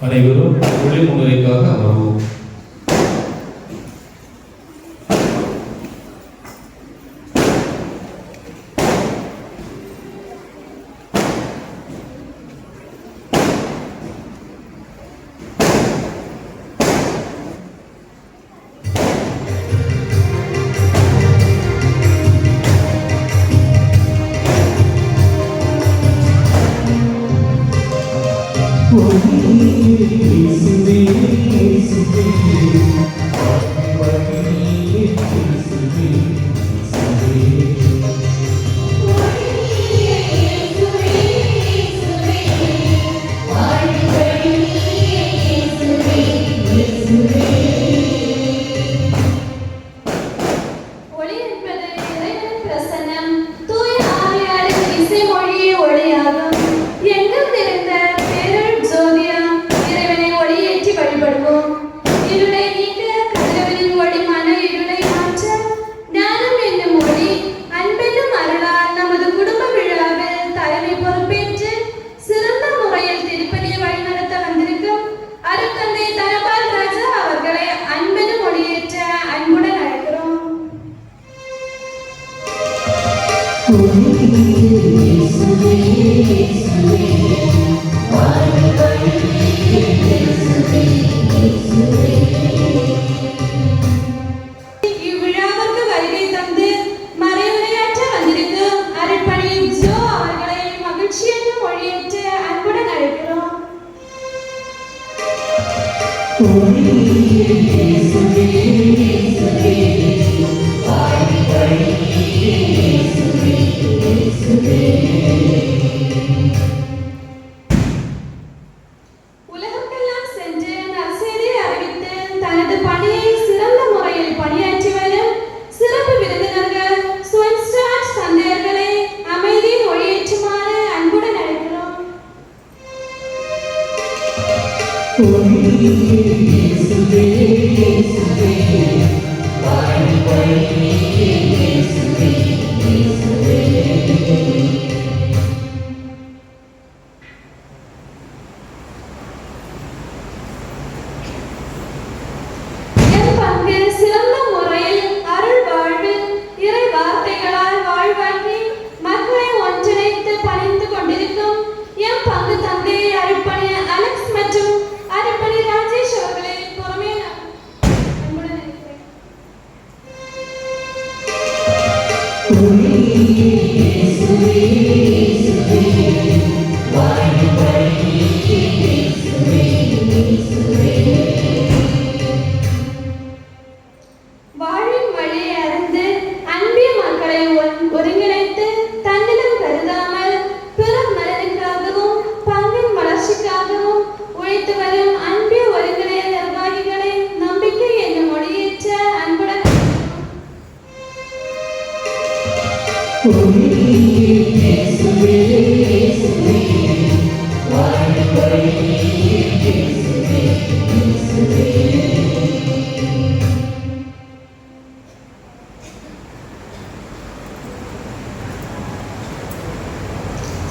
அனைவரும் ஒளிமுறைக்காக அமர்வோம். Yesterday, வாழின் வழியை அறிந்து அன்பிய மக்களை ஒருங்கிணைத்து தன்னிடம் கருதாமல் பிறர் நலனுக்காகவும் பங்கின் வளர்ச்சிக்காகவும் உழைத்து வரும் அன்பிய ஒருங்கிணைய நிர்வாகிகளை நம்பிக்கை என்னும் மொழியேற்ற அன்புடன்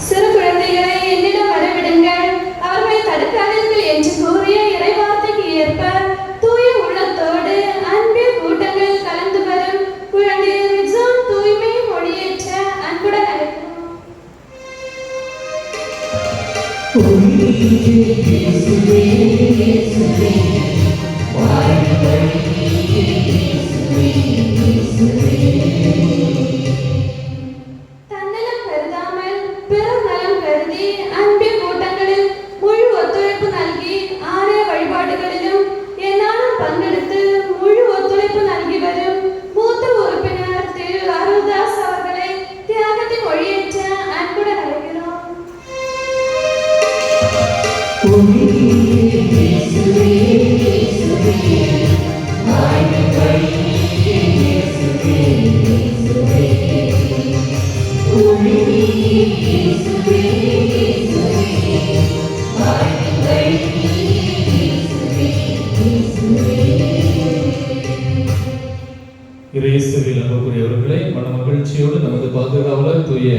சிறு குழந்தைகளை என்னிடம் வரவிடுங்கள், அவர்களை தடுக்காதீர்கள் என்று கூறிய இறைவார்த்தைக்கு ஏற்ப தூய உள்ளத்தோடு அன்பில் கூட்டங்களில் கலந்து வரும் குழந்தை ரிஜான் தூய்மை மொழியேற்ற அன்புடன் அழைக்கிறோம். தன்னலம் கருதாமல் பிறர் நலம் கருதி அன்பின் கூட்டங்களில் முழு ஒத்துழைப்பு நல்கி ஆலய வழிபாடுகளிலும் என்னாலும் பங்கெடுத்து முழு ஒத்துழைப்பு நல்கி வரும் மூத்த உறுப்பினர் திரு அருள்தாஸ் அவர்களை தியாகத்தின் மொழியேற்ற அன்புடன் அழைக்கிறோம். இயேசுவில் அன்புக்குரியவர்களே, மன மகிழ்ச்சியோடு நமது பாதுகாவலர் தூய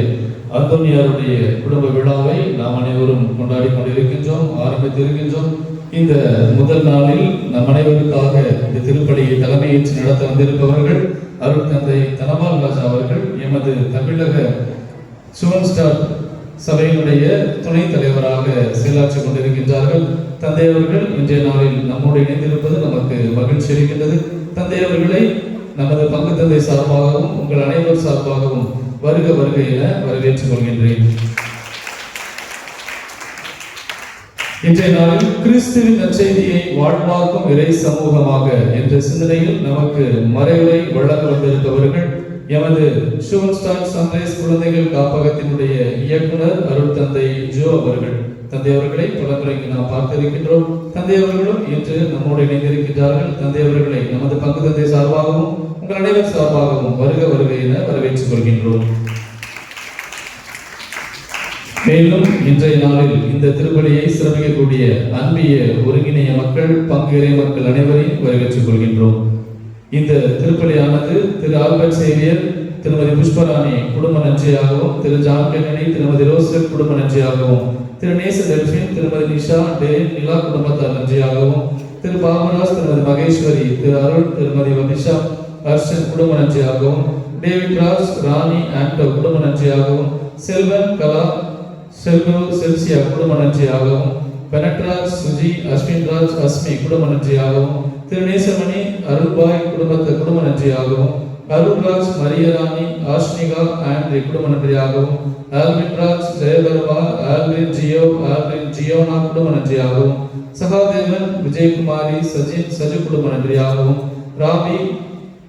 அந்தோனியாருடைய குடும்ப விழாவை நாம் அனைவரும் கொண்டாடி கொண்டிருக்கின்றோம், ஆரம்பித்திருக்கின்றோம். இந்த முதல் நாளில் நம் அனைவருக்காக இந்த திருப்பலியை தலைமையேற்று நடத்த வந்திருப்பவர்கள் அருள் தந்தை தனபால் ராஜா அவர்கள், எமது தமிழக சுவன் ஸ்டார் சபையினுடைய துணைத் தலைவராக செயலாற்றிக் கொண்டிருக்கின்றார்கள். தந்தை அவர்கள் இன்றைய நாளில் நம்மோடு இணைந்திருப்பது நமக்கு மகிழ்ச்சி அளிக்கின்றது. தந்தை அவர்களை நமது பங்கு தந்தை சார்பாகவும் உங்கள் அனைவர் சார்பாகவும் வருக வருக என வரவேற்றுக் கொள்கின்றேன். இன்றைய நாளில் கிறிஸ்துவின் நற்செய்தியை வாழ்வாக்கும் இறை சமூகமாக என்ற சிந்தனையில் நமக்கு மறைவுரை வழங்க வந்திருப்பவர்கள் எமது சுவன் ஸ்டார் சன்ரைஸ் குழந்தைகள் காப்பகத்தினுடைய இயக்குனர் அருள் தந்தை ஜோ அவர்கள். தந்தை அவர்களை பலமுறைக்கு நாம் பார்த்திருக்கின்றோம். தந்தை அவர்களும் இன்று நம்மோடு இணைந்திருக்கின்றார்கள். தந்தை அவர்களை நமது பங்கு தந்தை சார்பாகவும் உங்கள் அனைவர் சார்பாகவும் வருக வருக என வரவேற்றுக் கொள்கின்றோம். மேலும் இன்றைய நாளில் இந்த திருப்பலியை சிறப்பிக்கக்கூடிய அன்பிய ஒருங்கிணைய மக்கள், பங்கு மக்கள் அனைவரையும் வரவேற்றுக் கொள்கின்றோம். இந்த திருப்பலியானது திரு ஆல்பர்ட் சேவியர், திருமதி புஷ்பராணி குடும்ப நன்றியாகவும், திரு ஜான் கென்னடி, திருமதி ரோசர் குடும்ப நன்றியாகவும், திரு நேச டெல்பின், திருமதி நிஷா டே நிலா குடும்பத்தார் நன்றியாகவும், திரு பாமராஜ், திருமதி மகேஸ்வரி, திரு அருள், திருமதி வனிஷா அர்ஷன் குடும்ப நன்றியாகவும், டேவிட் ராஜ், ராணி ஆண்டோ குடும்ப நன்றியாகவும், செல்வன் கலா செல்வோ செல்சியா குடும்ப நன்றியாகவும், பெனட்ராஜ் சுஜி, அஸ்வின் ராஜ் அஸ்மி குடும்ப நன்றியாகவும், திரு நேசமணி அருள்பாய் குடும்ப நன்றியாகவும், அருள்ராஜ் மரியராணி ஆஷ்னிகா ஆண்ட்ரி குடும்ப நன்றியாகவும், ஆல்வின் ராஜ் ஜெயபர்வா ஆல்வின் ஜியோனா குடும்ப நன்றியாகவும், சகாதேவன் விஜயகுமாரி சஜின் சஜு குடும்ப நன்றியாகவும், ராபி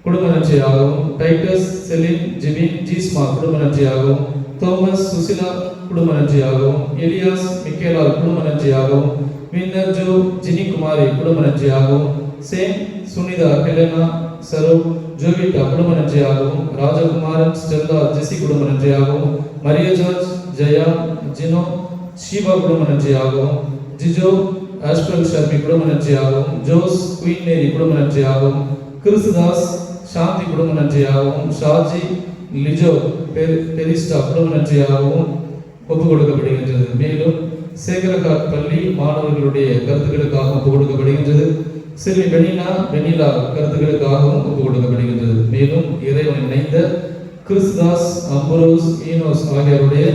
குடும்ப நன்றியாகவும், டைட்டஸ் செலின் ஜிபின் ஜீஸ்மா குடும்ப நன்றியாகவும், தோமஸ் சுசிலா குடும்ப நன்றியாகவும், எலியாஸ் மிக்கேலா குடும்ப நன்றியாகவும், வின்னர் ஜோ ஜினி குமாரி குடும்ப நன்றியாகவும், சேம் சுனிதா ஹெலனா சரோ ஜோவிட்டா குடும்ப நன்றியாகவும், ராஜகுமாரன் ஸ்டெல்லா ஜெசி குடும்ப நன்றியாகவும், மரிய ஜார்ஜ் ஜெயா ஜினோ ஷீபா குடும்ப நன்றியாகவும், ஜிஜோ ஆஷ்பல் ஷர்மி குடும்ப நன்றியாகவும், ஜோஸ் குயின் மேரி குடும்ப நன்றியாகவும், கிறிஸ்துதாஸ் சாந்தி குடும்ப நன்றியாகவும், ஷாஜி லிஜோ பெரிஸ்டா குடும்ப நன்றியாகவும் ஒப்புக் கொடுக்கப்படுகின்றது. மேலும் சேகரகாட் பள்ளி மாணவர்களுடைய கருத்துக்களுக்காக ஒப்புக் கொடுக்கப்படுகின்றது. சிறுமி வெனிலா கருத்துக்களுக்காகவும் ஒப்புக் கொடுக்கப்படுகின்றது. மேலும் இறைவன் இணைந்த கிறிஸ்தாஸ், அம்பரோஸ், ஈனோஸ் ஆகியோருடைய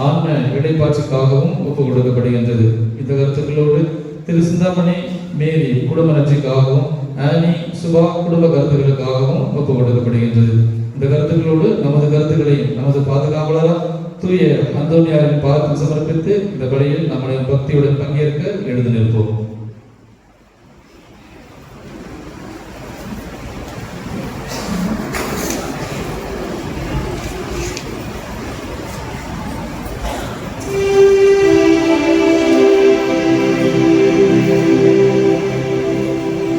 ஆன்ம இடைப்பாட்சிக்காகவும் ஒப்புக் கொடுக்கப்படுகின்றது. இந்த கருத்துக்களோடு திரு சிந்தாமணி மேரி குடும்ப நன்றிக்காகவும், ஆனி சுபா குடும்ப கருத்துக்களுக்காகவும் ஒப்புக் கொடுக்கப்படுகின்றது. இந்த கருத்துக்களோடு நமது கருத்துக்களையும் நமது பாதுகாவலராக தூய அந்தோனியாரின் பாதத்தில் சமர்ப்பித்து இந்த பலியில் நம்முடைய பக்தியுடன் பங்கேற்க எழுந்து நிற்போம்.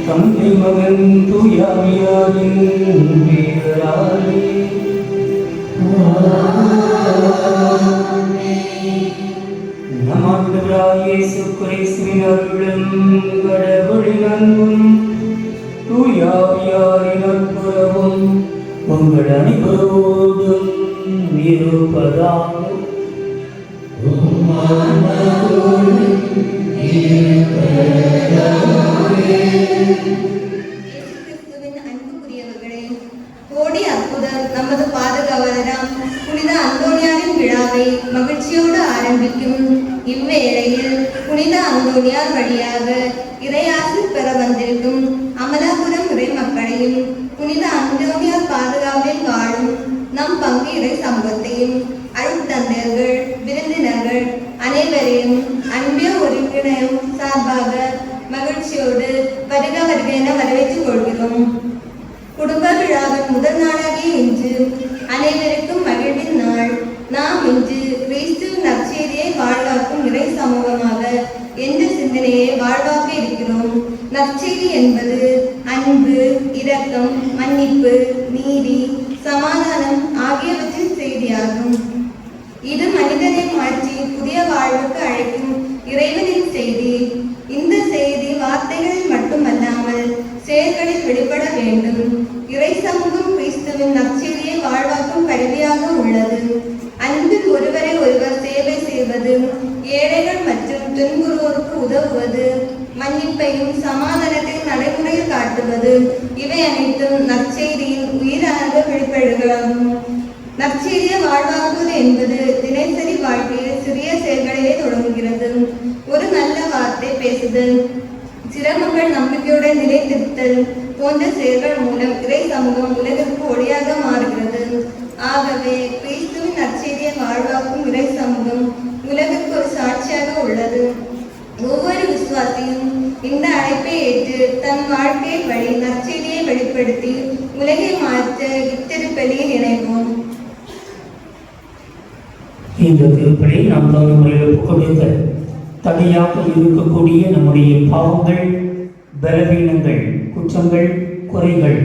தந்தை மகன் தூயாவியாரின் பெயராலே நம் ஆண்டவராகிய இயேசு கிறிஸ்துவின் அருளும் கடவுளின் அன்பும் தூயாவியாரின் நட்புறவும் உங்கள் அனைவரோடும் இருப்பதாக. கிறிஸ்துவின் அன்புக்குரியவர்களே, கோடி அற்புதர் நமது பாதுகாவலராம் புனித அந்தோனியாரின் விழாவை மகிழ்ச்சியோடு ஆரம்பிக்கும் இவ்வேளையில் புனித அந்தோனியார் வழியாக இறையாசி பெற வந்திருக்கும் அமலாபுரம் இறை மக்களையும் புனித அந்தோனியார் பாதுகாவலில் வாழும் நம் பங்கு இறை சமூகத்தையும் அருட்தந்தையர்கள், விருந்தினர்கள் அனைவரையும் அன்பிய ஒருங்கிணையும் சார்பாக மகிழ்ச்சியோடு வருக வருக என வரவேற்றுக் கொள்கிறோம். குடும்ப விழாவின் முதல் நாளாகிய இன்று அனைவருக்கும் மகிழ்வின் நாள். நாம் இன்று கிறிஸ்துவின் நற்செய்தியை வாழ்வாக்கும் இறை சமூகமாக என்ற சிந்தனையை வாழ்வாக்க இருக்கிறோம். நற்செய்தி என்பது அன்பு, இரக்கம், மன்னிப்பு, நீதி, சமாதானம் ஆகியவற்றின் செய்தியாகும். இது மனிதனை மாற்றி புதிய வாழ்வுக்கு அழைக்கும் இறைவனின் செய்தி. இந்த செய்தி வார்த்தைகளில் மட்டுமல்லாமல் செயல்களில் வெளிப்பட வேண்டும். இறை சமூகம் கிறிஸ்துவின் நற்செய்தியை வாழ்வாக்கும் கருவியாக உள்ளது. அன்பில் ஒருவரை ஒருவர் சேவை செய்வது, ஏழைகள் மற்றும் துன்புறுவோருக்கு உதவுவது, மன்னிப்பையும் சமாதானத்தையும் நடைமுறையில் காட்டுவது, இவை அனைத்தும் நற்செய்தியின் உயிராக வெளிப்படுகளாகும். நற்செய்தியை வாழ்வாக்குவது என்பது தினசரி வாழ்க்கையில் சிறிய செயல்களிலே தொடங்குகிறது. ஒரு நல்ல வார்த்தை பேசுதல், சிரமங்கள் நம்பிக்கையுடன் நிலைத்திருத்தல் போன்ற செயல்கள் மூலம் இறை சமூகம் உலகிற்கு ஒளியாக மாறுகிறது. ஆகவே கிறிஸ்துவின் நற்செய்தியை வாழ்வாக்கும் இறை சமூகம் உலகிற்கு ஒரு சாட்சியாக உள்ளது. ஒவ்வொரு விசுவாசியும் இந்த அழைப்பை ஏற்று தன் வாழ்க்கை வழி நற்செய்தியை வெளிப்படுத்தி உலகை மாற்ற இத்திருப்பலியில் இணைவோம். இந்த திருப்பலி நாம் தகுந்த முறையில் ஒப்புக்கொடுக்க தடையாக இருக்கக்கூடிய நம்முடைய பாவங்கள், பலவீனங்கள், குற்றங்கள், குறைகள்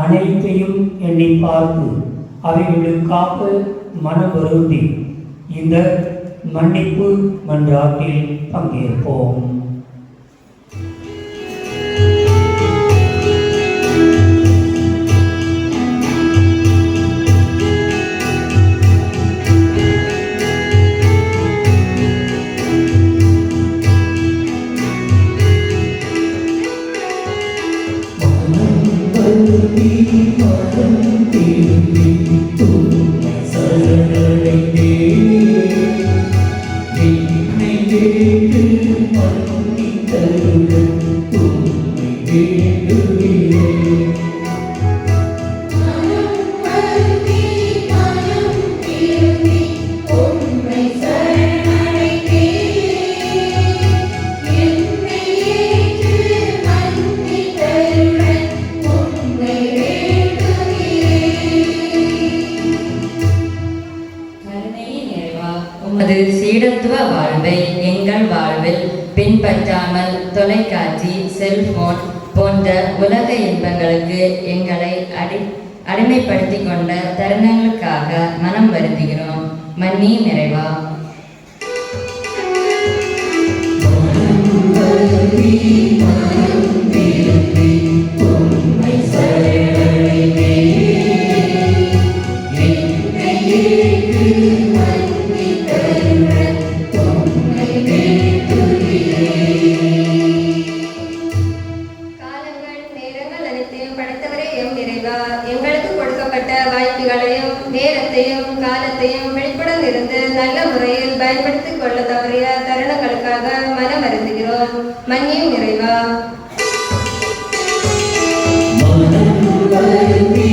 அனைத்தையும் எண்ணி பார்த்து அவைகளுக்காக மனம் வருந்தி இந்த மன்னிப்பு மன்றாட்டில் பங்கேற்போம். சீடத்துவ வாழ்வை எங்கள் வாழ்வில் பின்பற்றாமல் தொலைக்காட்சி, செல்போன் போன்ற உலக இன்பங்களுக்கு எங்களை அடிமைப்படுத்தி கொண்ட தருணங்களுக்காக மனம் வருந்துகிறோம். மன்னி நிறைவா. நேரத்தையும் காலத்தையும் விழிப்புடன் இருந்து நல்ல முறையில் பயன்படுத்திக் கொள்ள தவறிய தருணங்களுக்காக மனம் வருந்துகிறோம். மன்னியும் நிறைவா. மனம் வருந்தி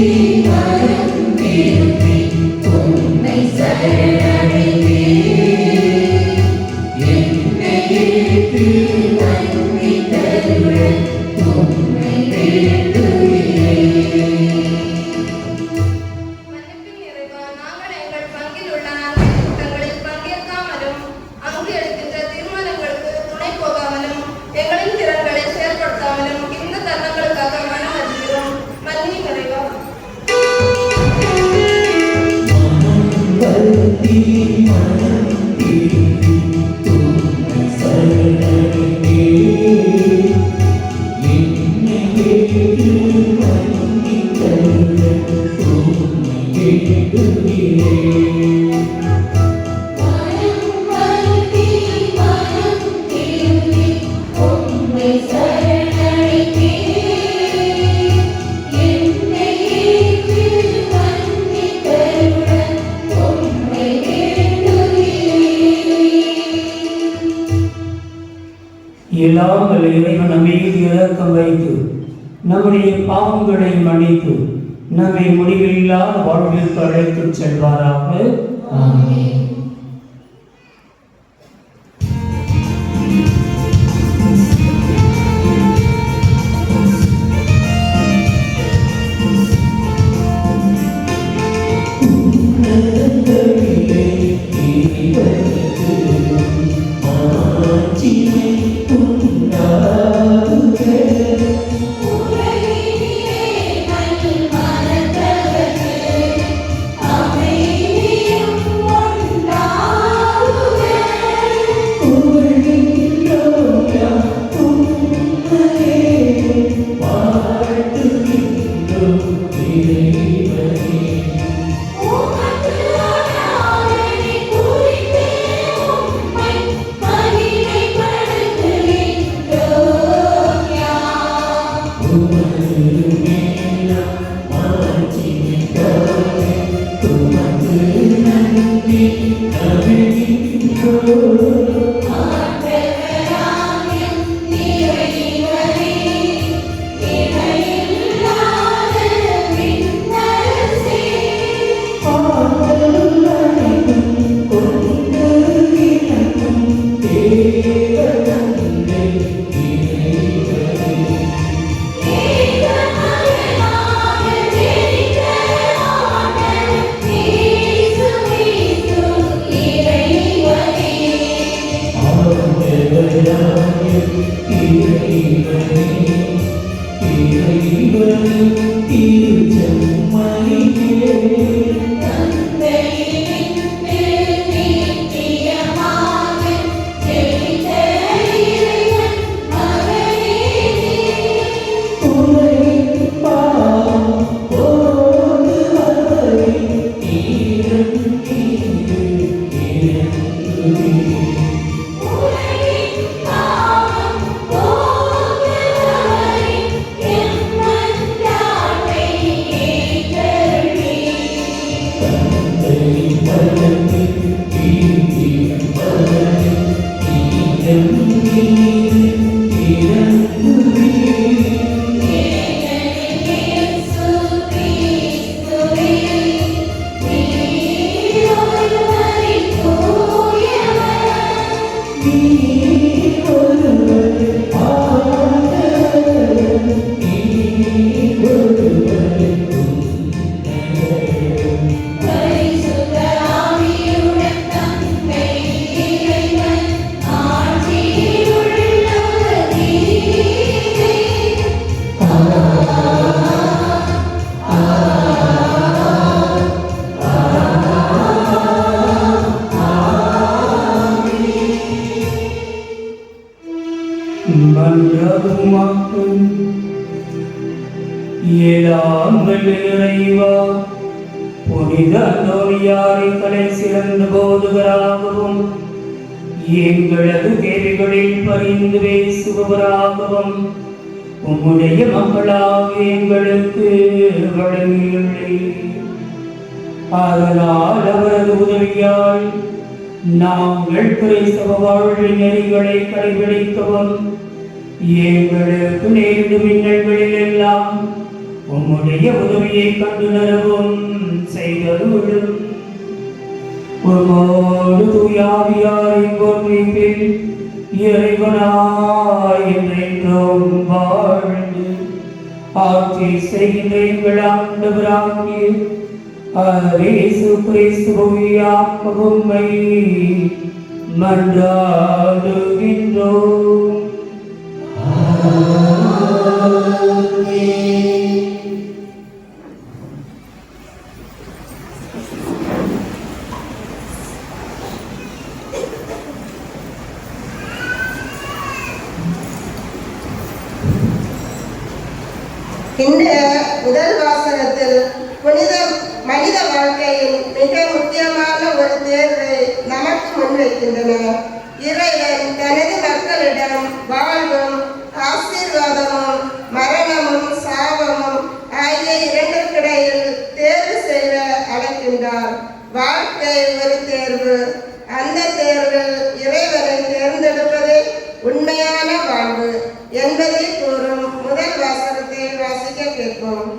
எல்லாம் வல்ல இறைவன் நம் மீது இரக்கம் வைத்து நம்முடைய பாவங்களை மன்னித்து நம்மை முடிவில்லாத வாழ்விற்கு அழைத்துச் செல்வாராக. இறைவா, புனித அந்தோனியாரை தலை சிறந்த போதுகராகவும் எங்களது தேவைகளில் பரிந்து பேசுபவராகவும் உம்முடைய மக்களாக எங்களுக்கு வழங்கியுள்ளீர். அதனால் அவரது உதவியால் நாங்கள் கிறிஸ்தவ வாழ்வின் நெறிகளை கடைபிடிக்கவும் எங்களுக்கு நேர்ந்த மின்னல்களில் எல்லாம் உம்முடைய உதவியை கண்டுணரவும் செய்தருளும். உம்மோடு தூயாவியாரின் ஒன்றிப்பில் இறைவனாய் என்றென்றும் வாழ்ந்து ஆட்சி செய்கின்ற எங்கள் ஆண்டவராகிய இயேசு கிறிஸ்துவின் உம்மை மன்றாடுகின்றோம். முதல் வாசகத்தில் புனித மனித வாழ்க்கையின் மிக முக்கியமான ஒரு தேர்வை நமக்கு முன்வைக்கின்றனர். இறைவன் தனது மக்களிடம் வாழ்வும் ஆசீர்வாதமும் மரணமும் சாபமும் ஆகிய இரண்டிற்கிடையில் தேர்வு செய்ய அழைக்கின்றார். வாழ்க்கை ஒரு தேர்வு. அந்த தேர்வில் இறைவனை தேர்ந்தெடுப்பதே உண்மையான வாழ்வு என்பதை கூறும் முதல் வாசகத்தை வாசிக்க கேட்போம்.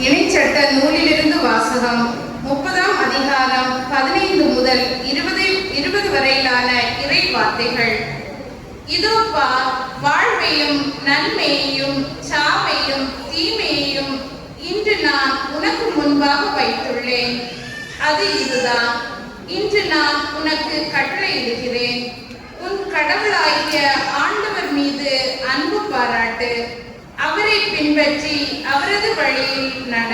இணைச்சட்ட நூலிலிருந்து வாசகம். 30ஆம் அதிகாரம் 15 முதல் 20 வரையிலான இறை வார்த்தைகள். இதோ பார், வாழ்வையும் நன்மையையும் சாவையும் தீமையையும் இன்று நான் உனக்கு முன்பாக வைத்துள்ளேன். அது இதுதான், இன்று நான் உனக்கு கட்டளையிடுகிறேன். உன் கடவுளாகிய ஆண்டவர் மீது அன்பு பாராட்டு. அவரை பின்பற்றி அவரது வழியில் நட.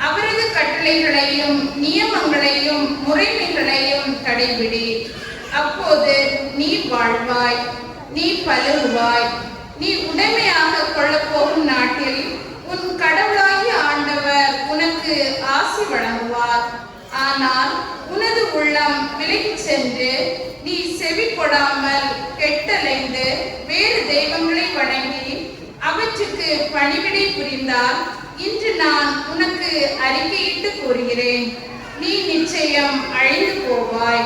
அவரது கட்டளைகளையும் நியமங்களையும் முறைமைகளையும் கடைபிடி. அப்போது நீ வாழ்வாய், நீ பலுகுவாய். நீ உடைமையாக கொள்ளப்போகும் நாட்டில் உன் கடவுளாகிய ஆண்டவர் உனக்கு ஆசி வழங்குவார். ஆனால் உனது உள்ளம் விலகிச் சென்று நீ செவி கொடாமல் கெட்டலைந்து வேறு தெய்வங்களை வணங்கி அவற்றுக்கு பணிவிடை புரிந்தால் இன்று நான் உனக்கு அறிக்கையிட்டு கூறுகிறேன், நீ நிச்சயம் அழிந்து போவாய்.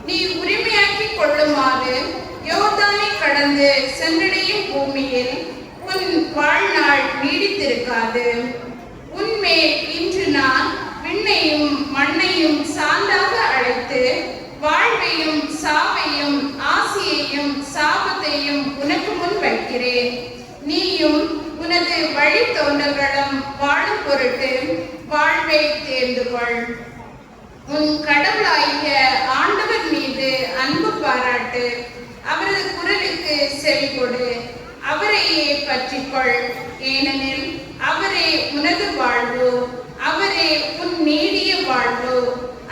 நீ உரிமையாக்கி கொள்ளுமாறு யோர்தானை கடந்து சென்றடையும் பூமியில் உன் வாழ்நாள் நீடித்திருக்காது. உன்மேல் இன்று நான் விண்ணையும் மண்ணையும் சான்றாக அழைத்து வாழ்வையும் சாவையும் ஆசியையும் சாபத்தையும் உனக்கு முன் வைக்கிறேன். நீயும் உனது வழித்தோன்றல்களும் வாழும் பொருட்டு வாழ்வை தேர்ந்து கொள். உன் கடவுளாகிய ஆண்டவர் மீது அன்பு பாராட்டு. அவரது குரலுக்கு செவி கொடு. அவரையே பற்றிக்கொள். ஏனெனில் அவரே உனது வாழ்வு, அவரே உன் நீடிய வாழ்வு.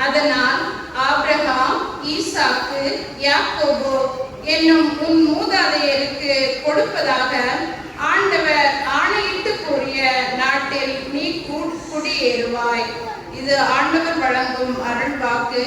அதனால் ஆபிரகாம், ஈசாக்கு, யாக்கோபு என்னும் உன் மூதாதையருக்கு கொடுப்பதாக ஆண்டவர் ஆணையிட்டு கூறிய நாட்டில் நீ குடியேறுவாய். இது ஆண்டவர் வழங்கும் அருள் வாக்கு.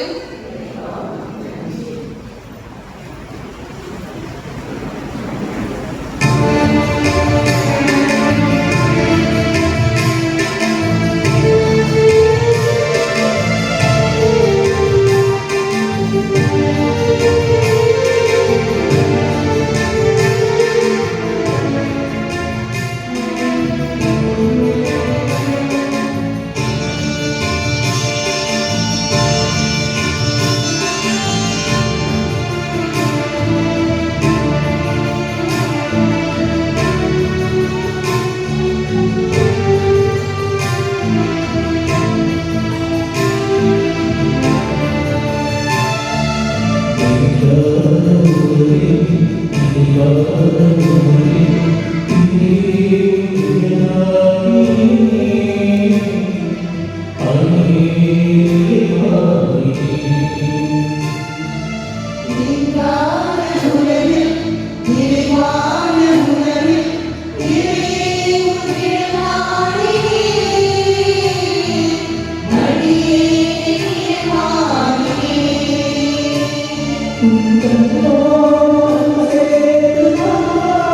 Oh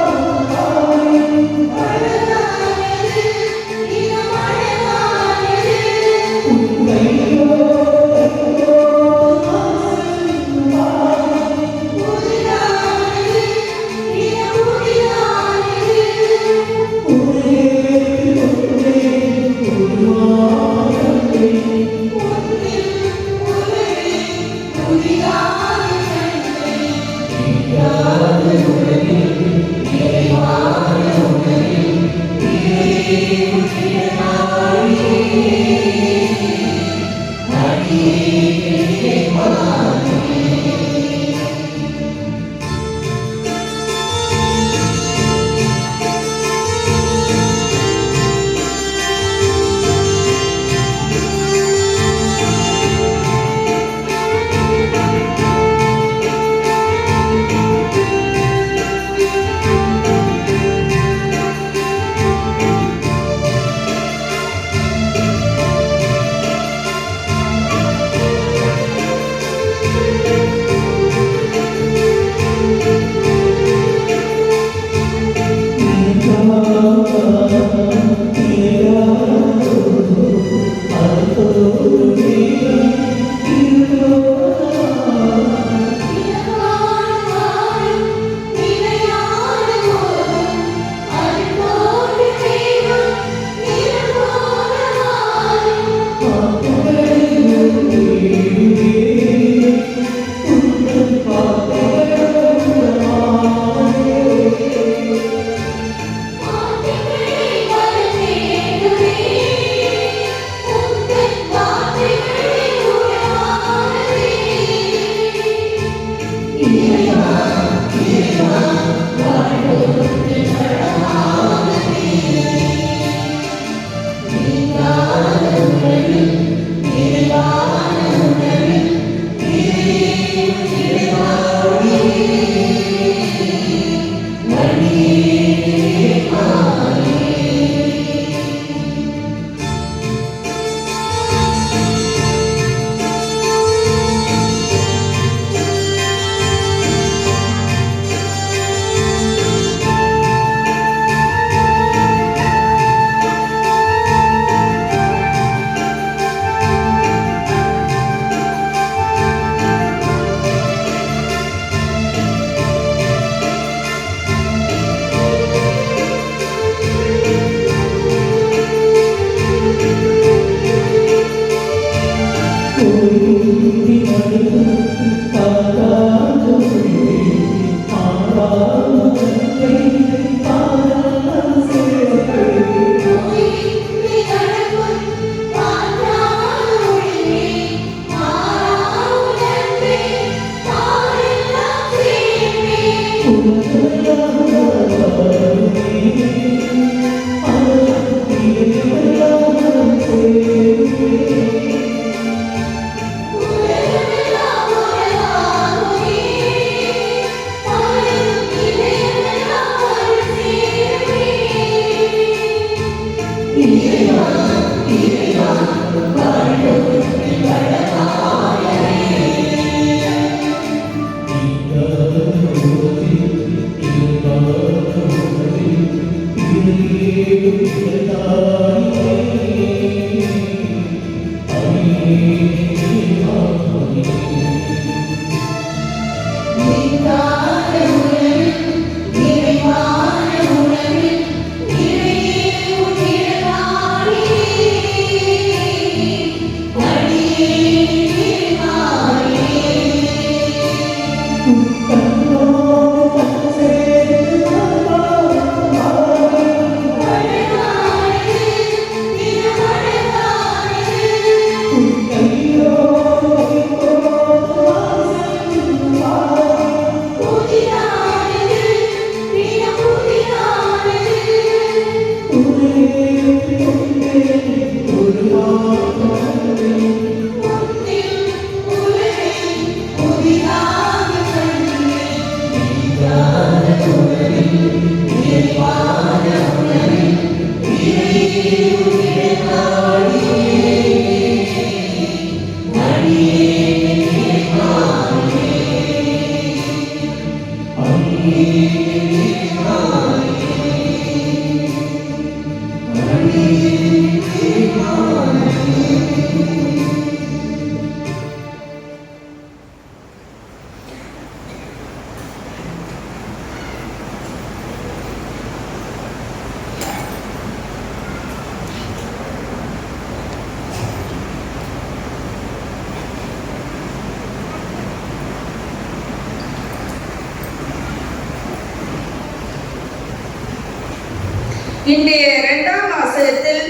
இன்றைய இரண்டாம் வாசகத்தில்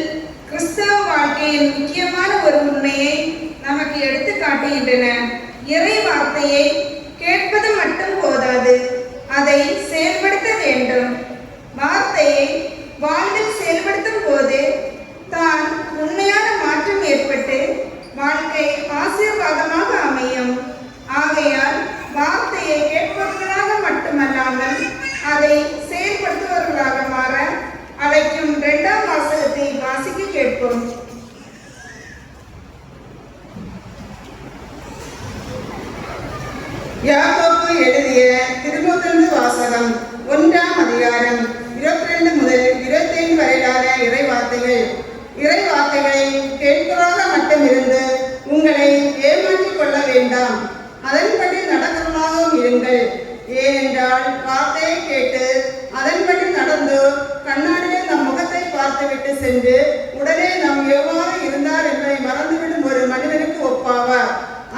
கிறிஸ்தவ வாழ்க்கையின் முக்கியமான ஒரு உண்மையை நமக்கு எடுத்து காட்டுகின்றன. இறை வார்த்தையை கேட்பது மட்டும் போதாது, அதை செயல்படுத்த வேண்டும். வார்த்தையை வாழ்வில் செயல்படுத்தும் போது தான் உண்மையான மாற்றம் ஏற்பட்டு வாழ்க்கை ஆசீர்வாதமாக அமையும். ஆகையால் வார்த்தையை கேட்பவர்களாக மட்டுமல்லாமல் அதை செயல்படுத்துபவர்களாக மாற அழைக்கும் இரண்டாம் வாசகத்தை வாசிக்க கேட்போம். யாக்கோபு எழுதிய திருமுகத்திலிருந்து வாசகம். 1ஆம் அதிகாரம் 22 முதல் 25 வரையிலான இறைவார்த்தைகளை கேட்பவராக மட்டும் இருந்து உங்களை ஏமாற்றிக் கொள்ள வேண்டாம். அதன்படி நடக்கிறவர்களாகவும் இருங்கள். ஏனென்றால் வார்த்தையை கேட்டு அதன்படி நடந்து கண்ணாடியில் நம் முகத்தை பார்த்துவிட்டு சென்று உடனே நாம் எவ்வாறு இருந்தார் என்பதை மறந்துவிடும் ஒரு மனிதனுக்கு ஒப்பாவார்.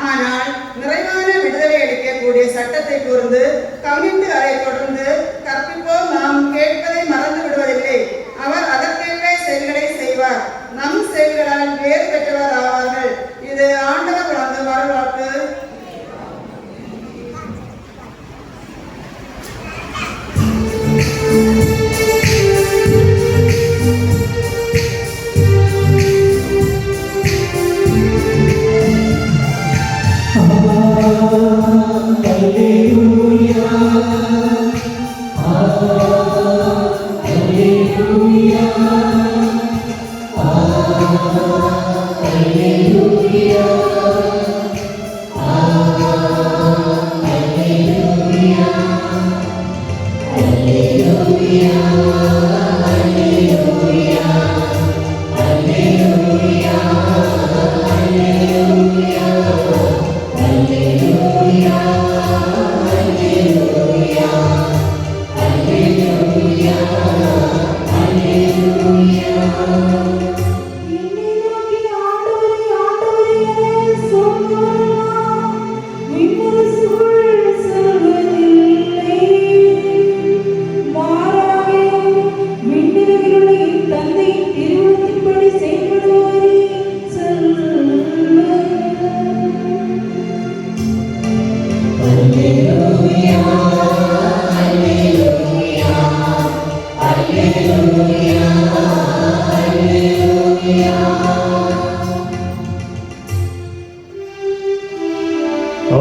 ஆனால் நிறைவான விடுதலை அளிக்கக்கூடிய சட்டத்தை கூர்ந்து கவனித்து அதை தொடர்ந்து கற்பிப்போம். நாம் கேட்பதை மறந்து விடுவதில்லை. அவர் அதற்கேற்ற செயல்களை செய்வார். நம் செயல்களால் வேறு பெற்றவர் ஆவார்கள். இது ஆண்டவர் வழங்கும் வரலாற்று.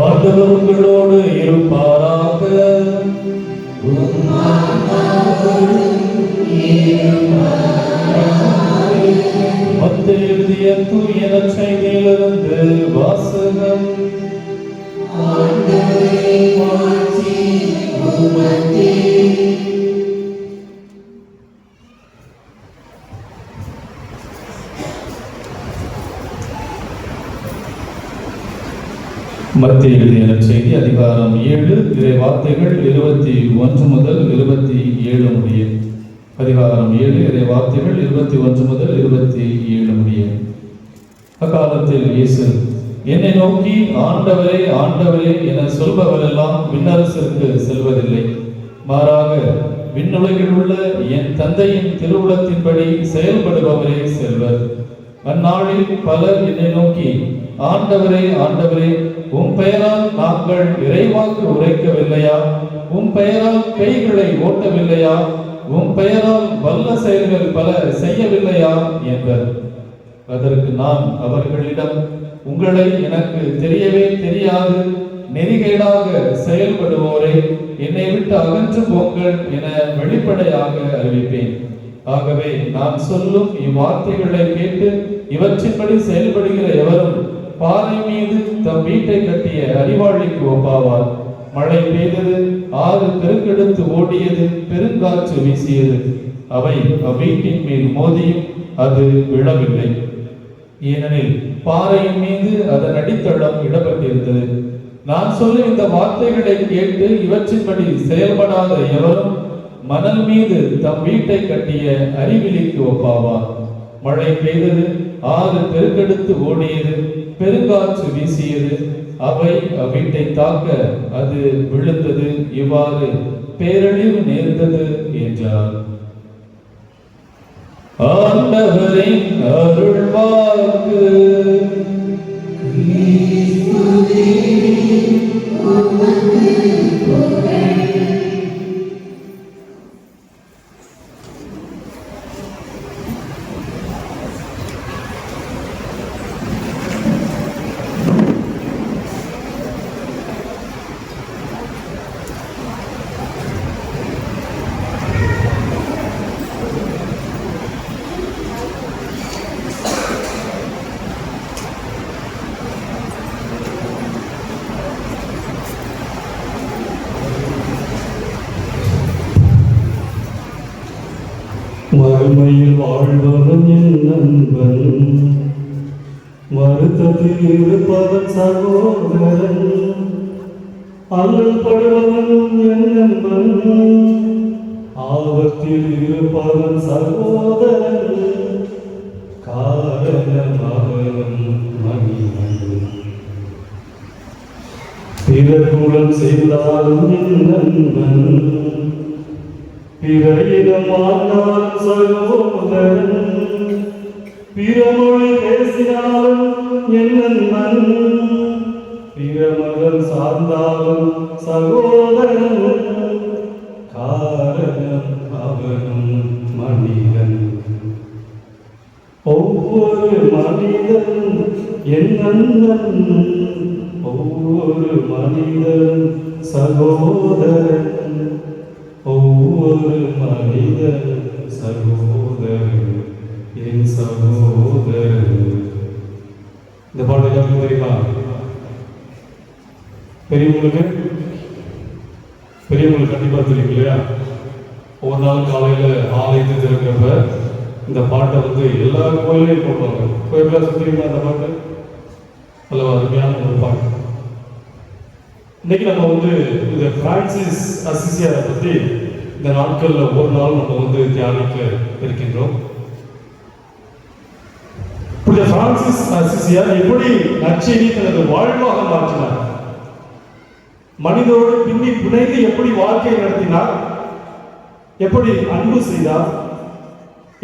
ஆண்டவர் உங்களோடு இருப்பாராக. மத்தேயு எழுதிய தூய நற்செய்தியிலிருந்து வாசகம். மத்திய எழுதிய நற்செய்தி அதிகாரம் 7 இறை வார்த்தைகள் 21 முதல் 27 முடிய. அதிகாரம் 7 இறை வார்த்தைகள் 21 முதல் 27 முடிய. அக்காலத்தில் இயேசு, என்னை நோக்கி ஆண்டவரே ஆண்டவரே என சொல்பவரெல்லாம் விண்ணரசிற்கு செல்வதில்லை, மாறாக விண்ணுலகில் உள்ள என் தந்தையின் திருவுளத்தின்படி செயல்படுபவரே செல்வர். அந்நாளில் பலர் என்னை நோக்கி, ஆண்டவரே ஆண்டவரே, உம் பெயரால் நாங்கள் இறைவாக்கு உரைக்கவில்லையா? உம் பெயரால் பேய்களை ஓட்டவில்லையா? உம் பெயரால் வல்ல செயல்கள் பல செய்யவில்லையா என்பர். அதற்கு நான் அவர்களிடம், உங்களை எனக்கு தெரியவே தெரியாது, நெறிகேடாக செயல்படுவோரே, என்னை விட்டு அகன்று போங்கள் என வெளிப்படையாக அறிவிப்பேன். ஆகவே நான் சொல்லும் இவ்வார்த்தைகளை கேட்டு இவற்றின்படி செயல்படுகிற எவரும் பாறை மீது தம் வீட்டை கட்டிய அறிவாளிக்கு ஒப்பாவார். மழை பெய்தது, ஆறு பெருக்கெடுத்து ஓடியது, பெருங்காற்று வீசியது. அவை அவ்வீட்டின் மேல் மோதியும் அது விழவில்லை, ஏனெனில் பாறையின் மீது அதன் அடித்தளம் இடப்பட்டிருந்தது. நான் சொல்லும் இந்த வார்த்தைகளை கேட்டு இவற்றின்படி செயல்படாத எவரும் மணல் மீது தம் வீட்டை கட்டிய அறிவிலிக்கு ஒப்பாவார். மழை பெய்தது, ஆறு பெருக்கெடுத்து ஓடியது, பெருங்காற்று வீசியது. அவை அவ்வீட்டை தாக்க அது விழுந்தது. இவ்வாறு பேரழிவு நேர்ந்தது என்றார். ஆண்டவரின் அருள்வாக்கு. மறுமையில் வாழ்பவன் என் நண்பன், வருத்தத்தில் இருப்பவன் சகோதரன், அல்லல் படுபவன் என் நண்பன், ஆபத்தில் இருப்பவன் சகோதரன், காரணமாவன் மனிதன். பிறர் குலம் செய்தாலும் என் நண்பன், பிறயிடமானாலும் சகோதரன், பிறமொழி பேசினாலும் என் நண்பன், பிறமதம் சார்ந்தாலும் சகோதரன், காரணம் அவனும் மனிதன். ஒவ்வொரு மனிதன் என் நண்பன், ஒவ்வொரு மனிதன் சகோதரன், ஒவ்வொரு மனிதன் சகோதரன், என் சகோதரன். இந்த பாட்டு எல்லாருக்கும் தெரியுமா? பெரியவங்களுக்கு கண்டிப்பா தெரியும் இல்லையா? ஒவ்வொரு நாள் காலையில ஆலயத்தை திறக்கிறப்ப இந்த பாட்டை எல்லா கோயிலையும் போடுவாங்க. கோயிலாக தெரியுமா அந்த பாட்டு? நல்ல அருமையான ஒரு பாட்டு. இன்னைக்கு நம்ம இந்த பிரான்சிஸ் அசிசியாரை பற்றி இந்த நாட்கள்ல ஒரு நாள் நம்ம தியானிக்க இருக்கின்றோம். புனித பிரான்சிஸ் அசிசியார் எப்படி நற்செய்தி தனது வாழ்வாக மாற்றினார், மனிதரோடு பின்னி பிணைந்து எப்படி வாழ்க்கை நடத்தினார், எப்படி அன்பு செய்தார்,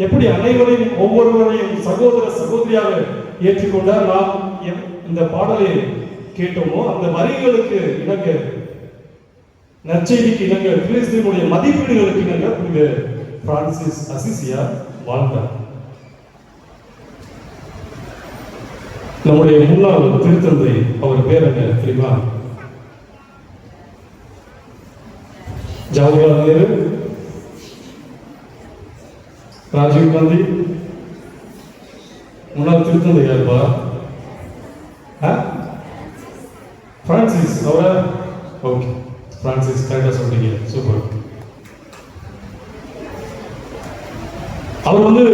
எப்படி அனைவரையும் ஒவ்வொருவரையும் சகோதர சகோதரியாக ஏற்றுக்கொண்டார். நாம் இந்த பாடலை கேட்டோமோ அந்த வரிகளுக்கு இணங்க, நற்செய்திக்கு இணங்க, கிறிஸ்துவினுடைய மதிப்பீடுகளுக்கு இணங்க புனித பிரான்சிஸ் அசிசியார் வாழ்ந்தார். நம்முடைய முன்னாள் திருத்தந்தை, அவர் பேர் என்ன தெரியுமா? ஜவஹர்லால் நேரு, ராஜீவ் காந்தி. முன்னாள் திருத்தந்தை யாருப்பா? பிரான்சிஸ். அவரா? ஓகே, பிரான்சிஸ் கரெக்டாக சொல்றீங்க, சூப்பர். அவர்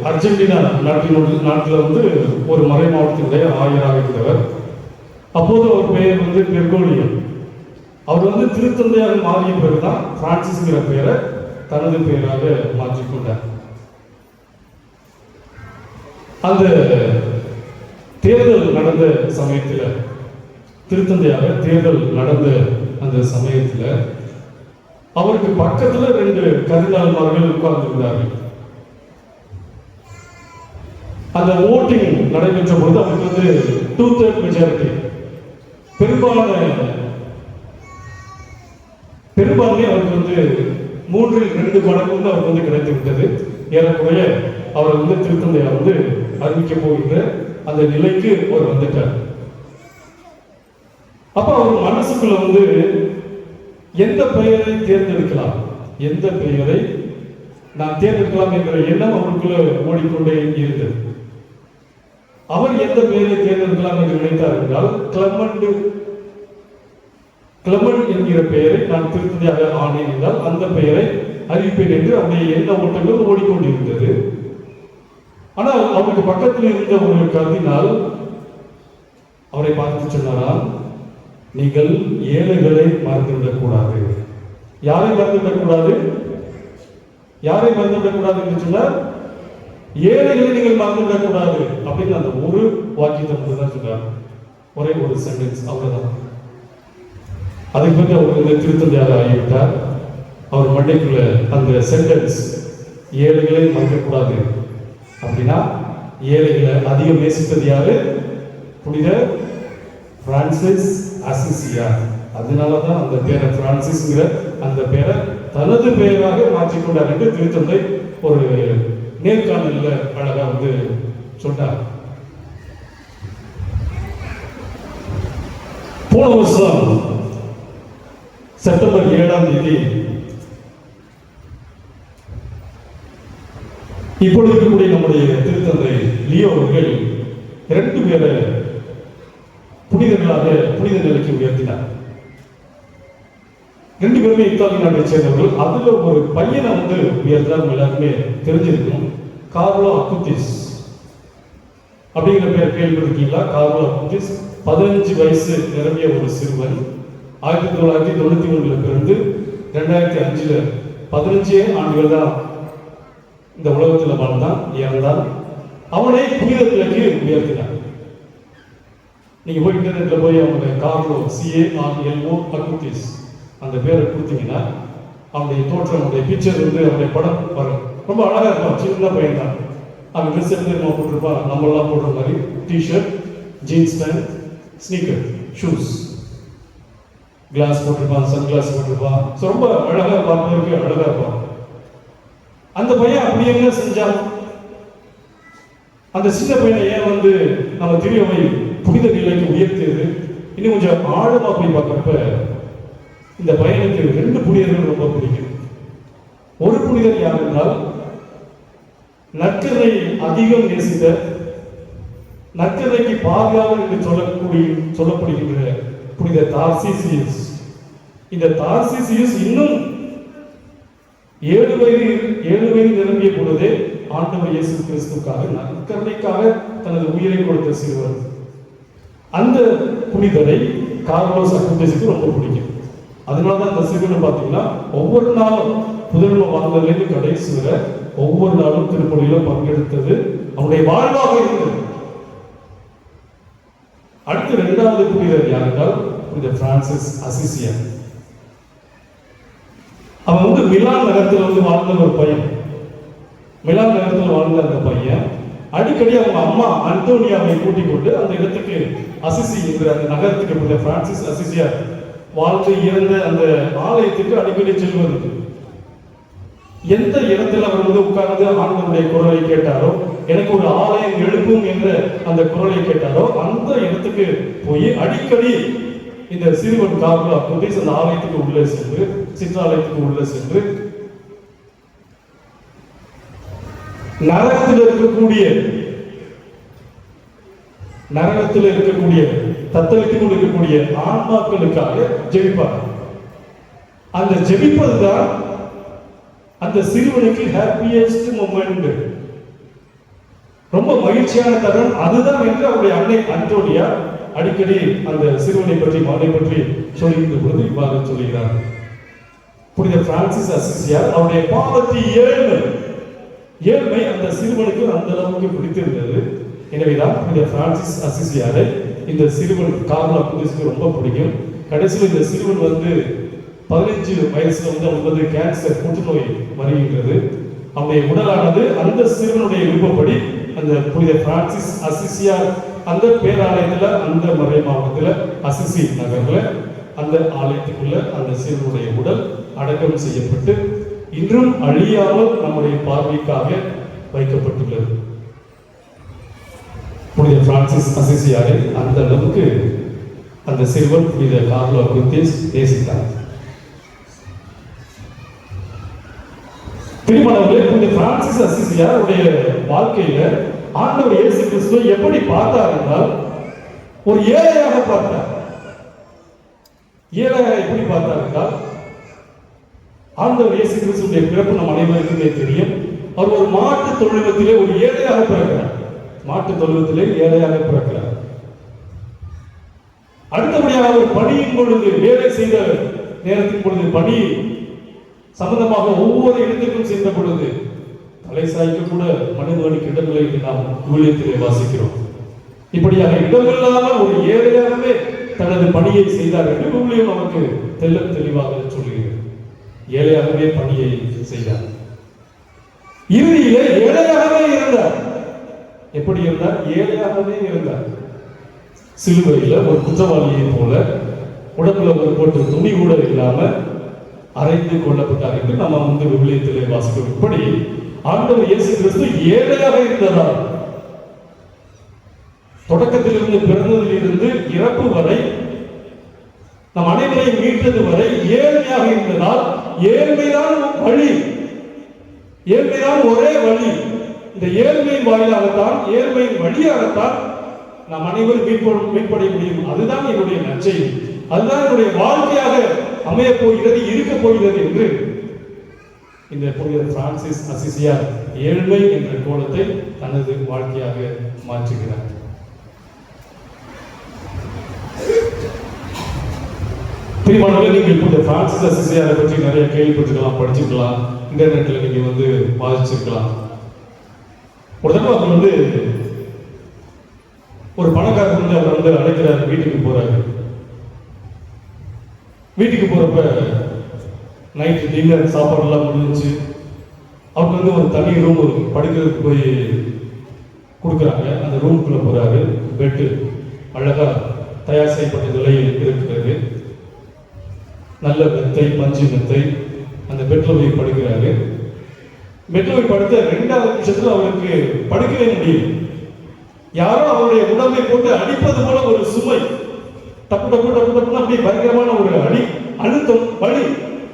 அர்ஜென்டினா நாட்டில் ஒரு மறை மாவட்டத்தினுடைய ஆயராக இருந்தவர். அப்போது அவர் பெயர் வந்து பெர்கோலியம். அவர் வந்து திருத்தந்தையாக மாறிய பிறகுதான் பிரான்சிஸ்ங்கிற பெயரை தனது பெயராக மாற்றிக்கொண்டார். அந்த தேர்தல் நடந்த சமயத்தில், திருத்தந்தையாக தேர்தல் நடந்த அந்த சமயத்தில் அவருக்கு பக்கத்துல 2 கர்தினால்மார்கள் உட்கார்ந்திருந்தார்கள். அந்த ஓட்டிங் நடைபெற்ற பொழுது அவருக்கு வந்து 2/3 மெஜாரிட்டி, பெரும்பான்மை அவருக்கு வந்து 3/2 மடங்கு வந்து அவருக்கு வந்து கிடைத்து விட்டது. ஏறக்குறைய அவர் வந்து திருத்தந்தையா வந்து அறிவிக்க போகின்ற அந்த நிலைக்கு அவர் வந்துட்டார். அப்ப அவர் மனசுக்குள்ள வந்து எந்த பெயரை தேர்ந்தெடுக்கலாம், எந்த பெயரை நான் தேர்ந்தெடுக்கலாம் என்ற எண்ணம் அவருக்குள்ள ஓடிக்கொண்டே இருந்தது. அவர் எந்த பெயரை தேர்ந்தெடுக்கலாம் என்று நினைத்தார் என்றால், கிளமண்ட் என்கிற பெயரை நான் திருத்தந்தையாக ஆனேன் என்றால் அந்த பெயரை அறிவிப்பேன் என்று அவருடைய எண்ண ஓட்டங்கள் ஓடிக்கொண்டிருந்தது. ஆனால் அவருக்கு பக்கத்தில் இருந்த ஒரு கர்தினால் அவரை பார்த்து சொன்னாராம், நீங்கள் ஏழைகளை மறந்துவிடக்கூடாது. யாரை மறந்துவிடக்கூடாது? யாரை மறந்துவிடக்கூடாது என்று சொன்னார், ஏழைகளை நீங்கள் மறந்துவிடக்கூடாது அப்படின்னு அந்த ஒரு வாக்கியத்தை மட்டும் தான் சொன்னார். ஒரே ஒரு சென்டென்ஸ், அவ்வளவுதான். அதுக்கு பிறகு அவர் வந்து திருத்தந்தையாக ஆகிவிட்டார். அவர் மண்டைக்குள்ள அந்த சென்டென்ஸ், ஏழைகளை மறக்கக்கூடாது அப்படின்னா ஏழைகளை அதிகம் நேசித்தது யாரு? புனித பிரான்சிஸ் அசிசியார். அதனாலதான் அந்த பேரை பிரான்சிஸ்ங்கிற அந்த பேரை தனது பெயராக மாற்றிக்கொண்டார் என்று திருத்தந்தை ஒரு நேர்காணல்ல அழகா வந்து சொன்னார். போன வருஷம் செப்டம்பர் 7ஆம் தேதி இப்பொழுது இருக்கக்கூடிய நம்முடைய திருத்தந்தை லியோ அவர்கள் 2 பேரை புனிதர்களாக புனித நிலைக்கு உயர்த்தினார். 2 பேருமே இத்தாலி நாட்டை சேர்ந்தவர்கள். அதுல ஒரு பையனை வந்து உயர்த்தினார். எல்லாருமே தெரிஞ்சிருக்கும், கார்லோ அக்குத்திஸ் அப்படிங்கிற பேர் கேள்விப்பட்டிருக்கீங்களா? கார்லோ அக்குத்திஸ் 15 வயசு நிரம்பிய ஒரு சிறுவன். 1993 பிறந்து 2005 15 ஆண்டுகள் தான் இந்த உலகத்தில் வாழ்ந்தான், இறந்தான். அவனை புனித நிலைக்கு உயர்த்தினார். நீங்க போய் இன்டர்நெட்ல போய் அவங்க கார்லோ CARLO அக்குத்திஸ் அந்த பேரை கொடுத்தீங்கன்னா அவனுடைய தோற்றம், அவனுடைய பிக்சர் வந்து அவனுடைய படம் வரும். ரொம்ப அழகா இருப்பான், சின்ன பையன் தான். அவன் ட்ரெஸ் எப்படி போட்டிருப்பான், நம்மளாம் போடுற மாதிரி t-shirt, jeans pant, sneaker, shoes, glass போட்டிருப்பான், சன் கிளாஸ் போட்டிருப்பான். ரொம்ப அழகா பார்ப்பதற்கு அழகா இருப்பான். அந்த பையன் அப்படி என்ன செஞ்சான்? அந்த சின்ன பையனை ஏன் வந்து நம்ம திருவை புனித நிலைக்கு உயர்த்தியது? இன்னும் கொஞ்சம் ஆழமா போய் பார்க்கிறப்ப இந்த பையனுக்கு 2 புனிதர்கள் ரொம்ப பிடிக்கும். ஒரு புனிதர் யார் என்றால், நற்கரை அதிகம் நேசித்த, நற்கரைக்கு பாதுகாவலர் என்று சொல்லப்படுகின்ற புனித தார்சிசியஸ். இந்த தார்சிசியஸ் இன்னும் 7 வயது நிரம்பிய பொழுதே ஆண்டவர் இயேசு கிறிஸ்துவுக்காக, நற்கருணைக்காக தனது உயிரை கொடுத்த சிறுவர். அந்த புனிதரை கார்லோஸ் அக்குத்திஸுக்கு ரொம்ப பிடிக்கும். அதனாலதான் அந்த சிறுவனை பார்த்தீங்கன்னா ஒவ்வொரு நாளும் புதன்மை வாழ்ந்ததுலேருந்து கடைசி வரை ஒவ்வொரு நாளும் திருப்பலியில பங்கெடுத்தது அவனுடைய வாழ்வாக இருந்தது. அடுத்து 2வது புனிதர் யாருந்தால் புனித பிரான்சிஸ் அசிசியார். அவன் வந்து மிலான் நகரத்தில் வந்து வாழ்ந்த ஒரு பையன். மிலான் நகரத்தில் வாழ்ந்த அந்த பையன் அடிக்கடி அவங்க அம்மா அந்தோனியாவை கூட்டிக் கொண்டு அந்த இடத்துக்கு, அசிசி என்ற அந்த நகரத்துக்கு புனித பிரான்சிஸ் அசிசியார் வாழ்ந்து இறந்த அந்த ஆலயத்துக்கு அடிக்கடி செல்வது. எந்த இடத்துல அவர் வந்து உட்கார்ந்து ஆண்டவருடைய குரலை கேட்டாரோ, எனக்கு ஒரு ஆலயம் எழுப்பும் என்ற அந்த குரலை கேட்டாரோ, அந்த இடத்துக்கு போய் அடிக்கடி இந்த சிறுவன் கார்லோ அக்குத்திஸ் அந்த ஆலயத்துக்கு உள்ளே சென்று, சிற்றாலயத்துக்கு உள்ளே சென்று, நரகத்தில் இருக்கக்கூடிய தத்தளித்துக் கொண்டிருக்கக்கூடிய ஆன்மாக்களுக்காக ஜெபிப்பார். அந்த ஜெபிப்பதுதான் அந்த சிறுவனுக்கு ஹாப்பியஸ்ட் மொமெண்ட், ரொம்ப மகிழ்ச்சியான தருணம் அதுதான் என்று அவருடைய அன்னை அந்தோனியா அடிக்கடி அந்த சிறுவனை பற்றி மகனை பற்றி சொல்லுகின்ற பொழுது இவ்வாறு சொல்லுகிறார். புனித பிரான்சிஸ் அசிசியார் அவருடைய பாவத்தி ஏழ்மை அந்த சிறுவனுக்கு அந்த அளவுக்கு பிடித்திருந்தது. எனவேதான் புனித பிரான்சிஸ் அசிசியாரை இந்த சிறுவன் கார்லோ அக்குயின்ஸ்க்கு ரொம்ப பிடிக்கும். கடைசியில் இந்த சிறுவன் 15 வயசுல அவனுக்கு கேன்சர் புற்றுநோய் வருகின்றது. அவனுடைய உடலானது அந்த சிறுவனுடைய விருப்பப்படி அந்த புனித பிரான்சிஸ் அசிசியார் அந்த பேராலயத்துல அந்த மறை மாவட்டத்துல அசிசி நகர்ல அந்த ஆலயத்துக்குள்ள அந்த சிறுவனுடைய உடல் அடக்கம் செய்யப்பட்டு இன்றும் அழியாமல் நம்முடைய பார்வைக்காக வைக்கப்பட்டுள்ளது. புனித பிரான்சிஸ் அசிசியாரை அந்த அளவுக்கு அந்த சிறுவன் புனித கார்லோ அக்குயின்ஸ் நேசித்தார். திருமணங்களே புனித பிரான்சிஸ் அசிசியாருடைய வாழ்க்கையில ஆண்டவர் இயேசு கிறிஸ்துவை எப்படி பார்த்தார் என்றால் ஒரு ஏழையாக பார்த்தார். ஏழையாக எப்படி பார்த்தார் என்றால் ஆண்டவர் இயேசு கிறிஸ்துடைய பிறப்பு நம் அனைவருக்குமே தெரியும். அவர் ஒரு மாட்டு தொழுவத்திலே ஒரு ஏழையாக பிறக்கிறார். மாட்டு தொழுவத்திலே ஏழையாக பிறக்கிறார். அடுத்தபடியாக அவர் பணியின் பொழுது வேலை செய்த நேரத்தின் பொழுது பணி சம்பந்தமாக ஒவ்வொரு இடத்திற்கும் சென்ற பொழுது தலை சாய்க்க கூட மனிதனுக்கு இடமில்லை என்று நாம் ஊழியத்திலே வாசிக்கிறோம். இப்படியாக இடமில்லாமல் ஒரு ஏழையாகவே தனது பணியை செய்தார் என்று ஊழியம் நமக்கு தெளிவாக சொல்லுகிறது. ஏழையாகவே பணியை செய்தார். இறுதியிலே ஏழையாகவே இருந்தார். எப்படி இருந்தார்? ஏழையாகவே இருந்தார். சிலுவையில ஒரு குற்றவாளியை போல உடம்புல ஒரு போட்டு துணி கூட இல்லாம அரைந்து கொள்ளப்பட்டார் என்று நம்ம விவிலியத்திலே வாசிக்கிறோம். இப்படி ஆண்டவர் இயேசு கிறிஸ்து ஏழையாக இருந்ததால் தொடக்கத்திலிருந்து பிறந்ததிலிருந்து இறப்பு வரை நம் அனைவரையும் மீட்டது வரை ஏழ்மையாக இருந்ததால் ஏழ்மைதான் வழி, ஏழ்மைதான் ஒரே வழி. இந்த ஏழ்மையின் வாயிலாகத்தான், ஏழ்மையின் வழியாகத்தான் நாம் அனைவரும் மீட்படைய முடியும். அதுதான் என்னுடைய நற்செய்தி, அதுதான் என்னுடைய வாழ்க்கையாக அமைய போகிறது, இருக்க போகிறது என்று இந்த புனித பிரான்சிஸ் அசிசியார் ஏழ்மை என்ற கோலத்தை தனது வாழ்க்கையாக மாற்றுகிறார். பிரிமானவர்களே, நீங்கள் புனித பிரான்சிஸ் அசிசியாரை பற்றி நிறைய கேள்விப்பட்டிருக்கலாம், படிச்சிருக்கலாம், இன்டர்நெட்ல நீங்க வாசிச்சிருக்கலாம். ஒரு தடவை அவர் ஒரு பணக்காரர் அவர் அழைக்கிறார், வீட்டுக்கு போறாரு. வீட்டுக்கு போறப்ப நைட்டு டின்னர் சாப்பாடுலாம் முடிஞ்சு அவருக்கு ஒரு தனி ரூம் படுக்கிறதுக்கு போய் கொடுக்குறாங்க. அந்த ரூமுக்குள்ள போறாரு. பெட்டு அழகா தயார் செய்யப்பட்ட நிலையில் இருக்கிறது. நல்ல மெத்தை, பஞ்சு மெத்தை. அந்த பெட்ல போய் படுக்கிறாரு. பெட்ல போய் படுத்த 2வது நிமிஷத்துல அவருக்கு படுக்கவே முடியும். யாரோ அவருடைய உடம்பை போட்டு அடிப்பது போல ஒரு சுமை, டப்பு டப்பு டப்பு டப்புன்னு அப்படி பயங்கரமான ஒரு அழுத்தம், வலி.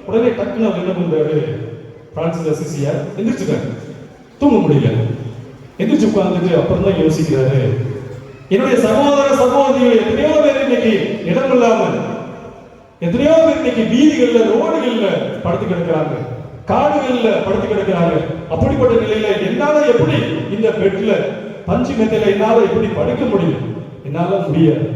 உடனே டக்குன்னு அவர் என்ன பண்றாரு? பிரான்சிஸ் அசிசியார் எந்திரிச்சுட்டாரு. தூங்க முடியல. எந்திரிச்சு உட்கார்ந்துட்டு அப்புறம் தான் யோசிக்கிறாரு, என்னுடைய சகோதர சகோதரிகள் எத்தனையோ பேர் இன்னைக்கு இடம் இல்லாம, எத்தனையோ பேர் இன்னைக்கு வீதிகள்ல, ரோடுகள்ல படுத்து கிடக்கிறாங்க, காடுகள்ல படுத்து கிடக்கிறாங்க. அப்படிப்பட்ட நிலையில என்னால எப்படி இந்த பெட்ல பஞ்சு மெத்தையில என்னால எப்படி படுக்க முடியும்? என்னால முடியாது.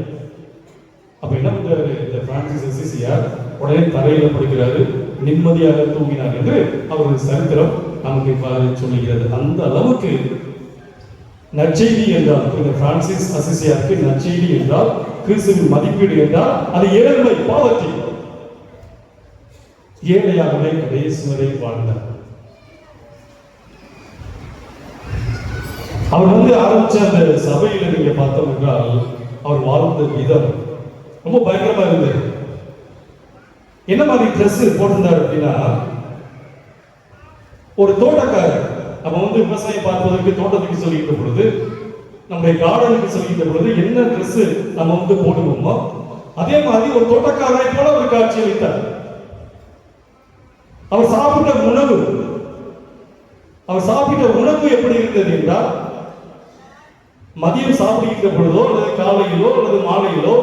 அப்ப என்ன பண்றாரு இந்த பிரான்சிஸ் அசிசியார்? உடனே தரையில படுக்கிறாரு, நிம்மதியாக தூங்கினார் என்று அவருடைய சரித்திரம் நமக்கு இவ்வாறு சொல்லுகிறது. அந்த அளவுக்கு நற்செய்தி என்றால், இந்த பிரான்சிஸ் அசிசியாருக்கு நற்செய்தி என்றால், கிறிஸ்துவின் மதிப்பீடு என்றால் அது ஏழ்மை, பாவத்தை. ஏழையாகவே கடைசி வரை வாழ்ந்தார். அவர் ஆரம்பிச்ச அந்த சபையில நீங்க பார்த்தோம் என்றால் அவர் வாழ்ந்த விதம் ரொம்ப பயங்கரமா இருந்தது. என்ன மாதிரி ட்ரெஸ் போட்டிருந்தார் அப்படின்னா, ஒரு தோட்டக்காரர் நம்ம விவசாயம் பார்ப்பதற்கு தோட்டத்துக்கு சொல்லிக்கிட்ட பொழுது, நம்முடைய கார்டனுக்கு சொல்லிக்கிட்ட பொழுது என்ன ட்ரெஸ் நம்ம போடுவோமோ அதே மாதிரி ஒரு தோட்டக்காரரை போல ஒரு காட்சி அளித்தார். அவர் சாப்பிட்ட உணவு எப்படி இருந்தது என்றால், மதியம் சாப்பிடுகின்ற பொழுதோ அல்லது காலையிலோ அல்லது மாலையிலோ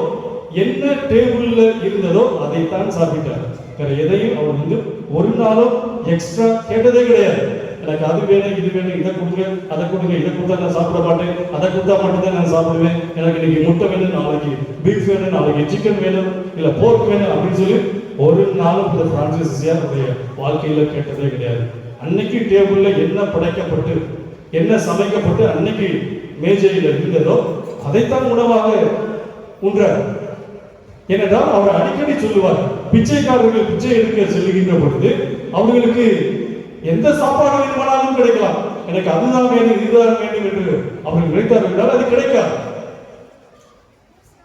என்ன டேபிள்ல இருந்ததோ அதைத்தான் சாப்பிட்டார். வேற எதையும் அவர் ஒரு நாளும் எக்ஸ்ட்ரா கேட்டதே கிடையாது. எனக்கு அது வேணும் இது வேணும், இதை கொடுங்க அதை கொடுங்க, இதை கொடுத்தா நான் சாப்பிட மாட்டேன், அதை கொடுத்தா மட்டும்தான் நான் சாப்பிடுவேன், எனக்கு இன்னைக்கு முட்டை வேணும், நாளைக்கு பீஃப் வேணும், நாளைக்கு சிக்கன் வேணும், இல்லை போர்க் வேணும் அப்படின்னு சொல்லி ஒரு நாளும் இந்த பிரான்சிஸ் அசிசியாருடைய வாழ்க்கையில கேட்டதே கிடையாது. அன்னைக்கு டேபிள்ல என்ன படைக்கப்பட்டு என்ன சமைக்கப்பட்டு அன்னைக்கு மேஜையில் இருந்ததோ அதைத்தான் உணவாக உண்றார். ஏனென்றால் அவர் அடிக்கடி சொல்லுவார், பிச்சைக்காரர்கள் பிச்சை எடுக்க செல்லுகின்ற பொழுது அவர்களுக்கு எந்த சாப்பாடு வேணுமானாலும் கிடைக்கலாம், எனக்கு அதுதான் வேணும் இதுதான் வேண்டும் என்று அவர்கள் நினைத்தார்கள் என்றால் அது கிடைக்காது.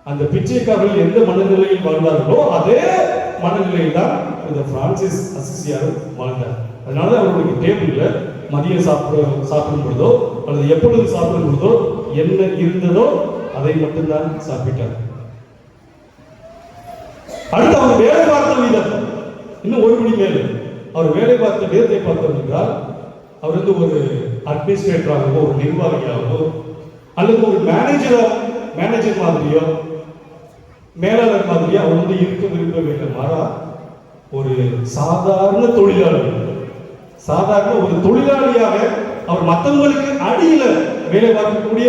அந்த பிச்சைக்காரர்கள் எந்த மனநிலையில் வாழ்ந்தார்களோ அதே மனநிலையில் தான் இந்த பிரான்சிஸ் அசிசியார் வாழ்ந்தார். அதனால அவர்களுக்கு டேபிள்ல மதியம் சாப்பிடும் பொழுதோ அல்லது எப்பொழுது சாப்பிடும் பொழுதோ என்ன இருந்ததோ அதை மட்டும்தான் சாப்பிட்டார். அடுத்து அவர் வேலை பார்த்த விதம் இன்னும் ஒரு படி மேலே. அவர் வேலை பார்த்த விதத்தை பார்த்தோம் என்றால் அவர் வந்து ஒரு அட்மினிஸ்ட்ரேட்டராகவோ ஒரு நிர்வாகியாகவோ அல்லது ஒரு மேனேஜர் மாதிரியோ மேலாளர் மாதிரியோ அவர் வந்து இருக்க விரும்பவில்லை. மாறா ஒரு சாதாரண ஒரு தொழிலாளியாக அவர் மற்றவங்களுக்கு அடியில வேலை பார்க்கக்கூடிய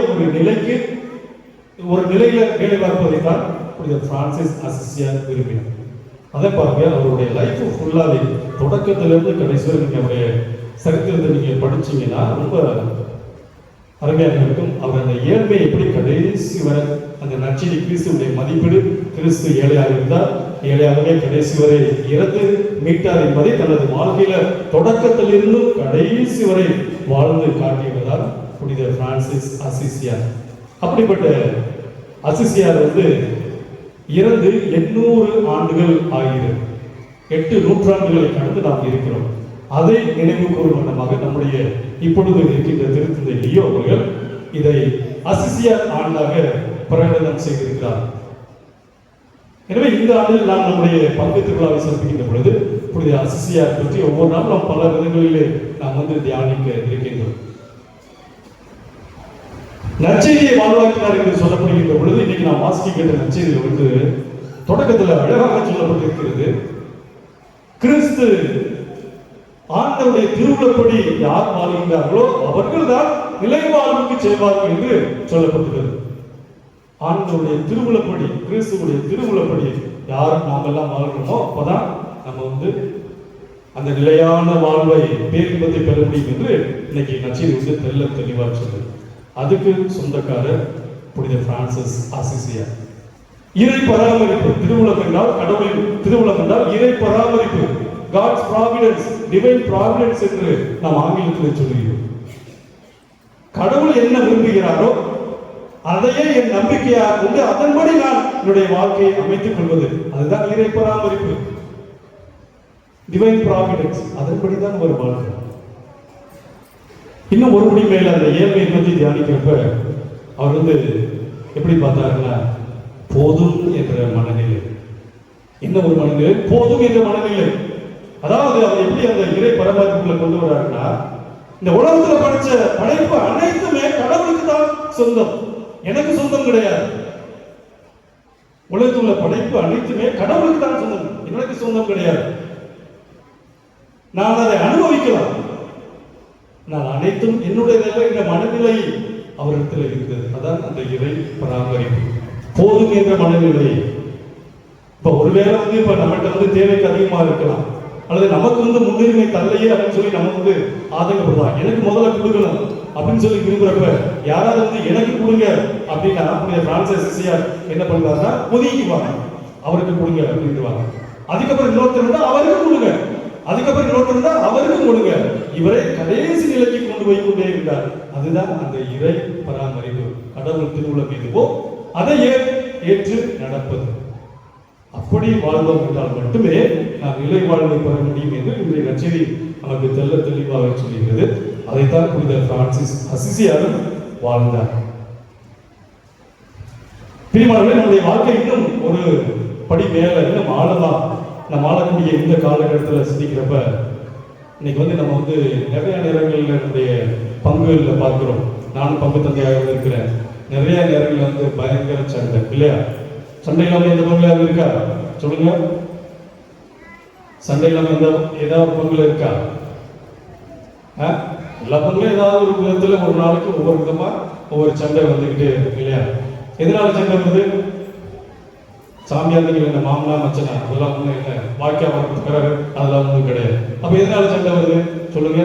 ஒரு நிலையில வேலை பார்ப்பதை தான் பிரான்சிஸ் அசிசியார் விரும்பினார். அதை பாருங்க, அவருடைய லைஃப் ஃபுல்லாவே தொடக்கத்திலிருந்து கடைசி வரை நீங்க அவருடைய சரித்திரத்தை நீங்க படிச்சீங்கன்னா ரொம்ப அருமையாக இருக்கும். அவர் அந்த ஏழ்மையை எப்படி கடைசி வரை அந்த நற்செய்தி கிறிஸ்துவுடைய மதிப்பீடு, கிறிஸ்து ஏழையாக இருந்தார், ஏழையாகவே கடைசி வரை இறந்து மீட்டார் என்பதை தனது வாழ்க்கையில தொடக்கத்திலிருந்தும் கடைசி வரை வாழ்ந்து காட்டியவர்தான் புனித பிரான்சிஸ் அசிசியார். அப்படிப்பட்ட அசிசியார் வந்து இறந்து 800 ஆண்டுகள் ஆகிறது. 8 நூற்றாண்டுகளை கடந்து நாம் இருக்கிறோம். அதை நினைவு கூறும் வண்ணமாக நம்முடைய இப்பொழுது இருக்கின்ற திருத்தந்தை லியோ அவர்கள் இதை அசிசியார் ஆண்டாக பிரகடனம் செய்திருக்கிறார். எனவே இந்த ஆண்டில் நாம் நம்முடைய பங்கு திருவிழாவை சிறப்பிக்கின்ற பொழுது புனித அசிசியார் பற்றி ஒவ்வொரு நாளும் நாம் பல விதங்களிலே நாம் வந்து தியானிக்க இருக்கின்றோம். நற்செய்தியை வாழ்வாக்கினார் என்று சொல்லப்படுகின்ற பொழுது இன்னைக்கு நாம் வாசிக்கின்ற நற்செய்தியில் வந்து தொடக்கத்தில் அழகாக சொல்லப்பட்டிருக்கிறது, கிறிஸ்து ஆண்டவருடைய திருவுளப்படி யார் வாழ்கின்றார்களோ அவர்கள் தான் நிலை வாழ்வுக்கு செய்வார்கள் என்று சொல்லப்பட்டுள்ளது. ஆண்டவருடைய திருவுளப்படி, கிறிஸ்துவுடைய திருவுளப்படி யார் நாம் எல்லாம் வாழ்கிறோமோ அப்பதான் நம்ம வந்து அந்த நிலையான வாழ்வை பேரின்பத்தை பெற முடியும் என்று இன்னைக்கு நற்செய்தி வந்து தெளிவாக சொல்லுது. அதுக்கு சொந்தக்காரர் புனித பிரான்சிஸ் அசிசியார். இறை பராமரிப்பு, திருவுளம் என்றால் கடவுளின் திருவுளம் என்றால் இறை பராமரிப்பு, God's providence, divine providence என்று நாம் ஆங்கிலத்தில் சொல்கிறோம். கடவுள் என்ன விரும்புகிறாரோ அதையே என் நம்பிக்கையாக கொண்டு அதன்படி நான் என்னுடைய வாழ்க்கையை அமைத்துக் கொள்வது, அதுதான் இறை பராமரிப்பு, டிவைன் ப்ராவிடன்ஸ். அதன்படிதான் ஒரு வாழ்க்கை. இன்னும் ஒரு படி மேல அந்த ஏழ்மையை பற்றி தியானிக்கிறப்ப அவர் வந்து எப்படி பார்த்தாருன்னா போதும் என்ற மனநிலை. என்ன ஒரு மனநிலை? போதும் என்ற மனநிலை. அதாவது அவர் எப்படி அந்த இறை பராமரிப்புகளை கொண்டு வர்றாருன்னா, இந்த உலகத்துல படிச்ச படைப்பு அனைத்துமே கடவுளுக்கு தான் சொந்தம், எனக்கு சொந்தம் கிடையாது. உலகத்தில் உள்ள படைப்பு அனைத்துமே கடவுளுக்கு தான் சொந்தம், எனக்கு சொந்தம் கிடையாது. நான் அதை அனுபவிக்கலாம், நான் அனைத்தும் என்னுடைய இந்த மனநிலை அவரிடத்தில் இருக்கிறது. அதான் அந்த இறை பராமரிப்பு, போதும் என்ற மனநிலை. இப்ப ஒருவேளை வந்து இப்ப நம்மகிட்ட வந்து தேவைக்கு அதிகமா இருக்கலாம், அல்லது நமக்கு வந்து முன்னுரிமை தரலையே அப்படின்னு சொல்லி நம்ம வந்து ஆதங்கப்படுவாங்க. எனக்கு முதல்ல கொடுக்கணும் அப்படின்னு சொல்லி விரும்புறப்ப யாராவது வந்து எனக்கு கொடுங்க அப்படின்னா புனித பிரான்சிஸ் அசிசியார் என்ன பண்ணுவாருன்னா ஒதுக்கிக்குவாங்க, அவருக்கு கொடுங்க அப்படின்னுவாங்க. அதுக்கப்புறம் இன்னொருத்தர் இருந்தா அவருக்கும் கொடுங்க, அதுக்கப்புறம் இன்னொருத்தர் இருந்தா அவருக்கும் கொடுங்க. இவரை கடைசி நிலைக்கு கொண்டு போய் கொண்டே இருந்தார். அதுதான் அந்த இறை பராமரிப்பு. கடவுள் திருவுளம் எதுவோ அதை ஏற்று நடப்பது. அப்படி வாழ்ந்தோம் என்றால் மட்டுமே நாம் நிலை வாழ்வை பெற முடியும் என்று இன்றைய நற்செய்தி நமக்கு தெளிவாக சொல்கிறது. அதைத்தான் புனித பிரான்சிஸ் அசிசியாரும் வாழ்ந்தார். பிரியமானவர்களே, நம்முடைய வாழ்க்கை இன்னும் ஒரு படி மேல இன்னும் ஆழமா நம்ம ஆளக்கூடிய இந்த காலகட்டத்தில் சிந்திக்கிறப்ப இன்னைக்கு வந்து நம்ம வந்து நிறைய நேரங்களில் நம்முடைய பங்குகளில் பார்க்கிறோம். நானும் பங்கு தந்தையாக இருக்கிறேன். நிறைய நேரங்களில் வந்து பயங்கர சண்டை இல்லையா? சண்டை இல்லாமல் எந்த பங்குல இருக்கா சொல்லுங்க? சண்டை இல்லாமல் ஏதாவது பங்குல இருக்கா? எல்லா பங்குலையும் ஏதாவது ஒரு விதத்துல ஒரு நாளைக்கு ஒவ்வொரு விதமா ஒவ்வொரு சண்டை வந்துகிட்டே இருக்கு இல்லையா? எதனால சண்டை வருது? சாமியார் என்ன மாமனா மச்சனா அதெல்லாம் ஒண்ணு என்ன வாக்கியா வரத்துக்கிறாரு அதெல்லாம் ஒண்ணும் கிடையாது. அப்ப எதனால சண்டை வருது சொல்லுங்க?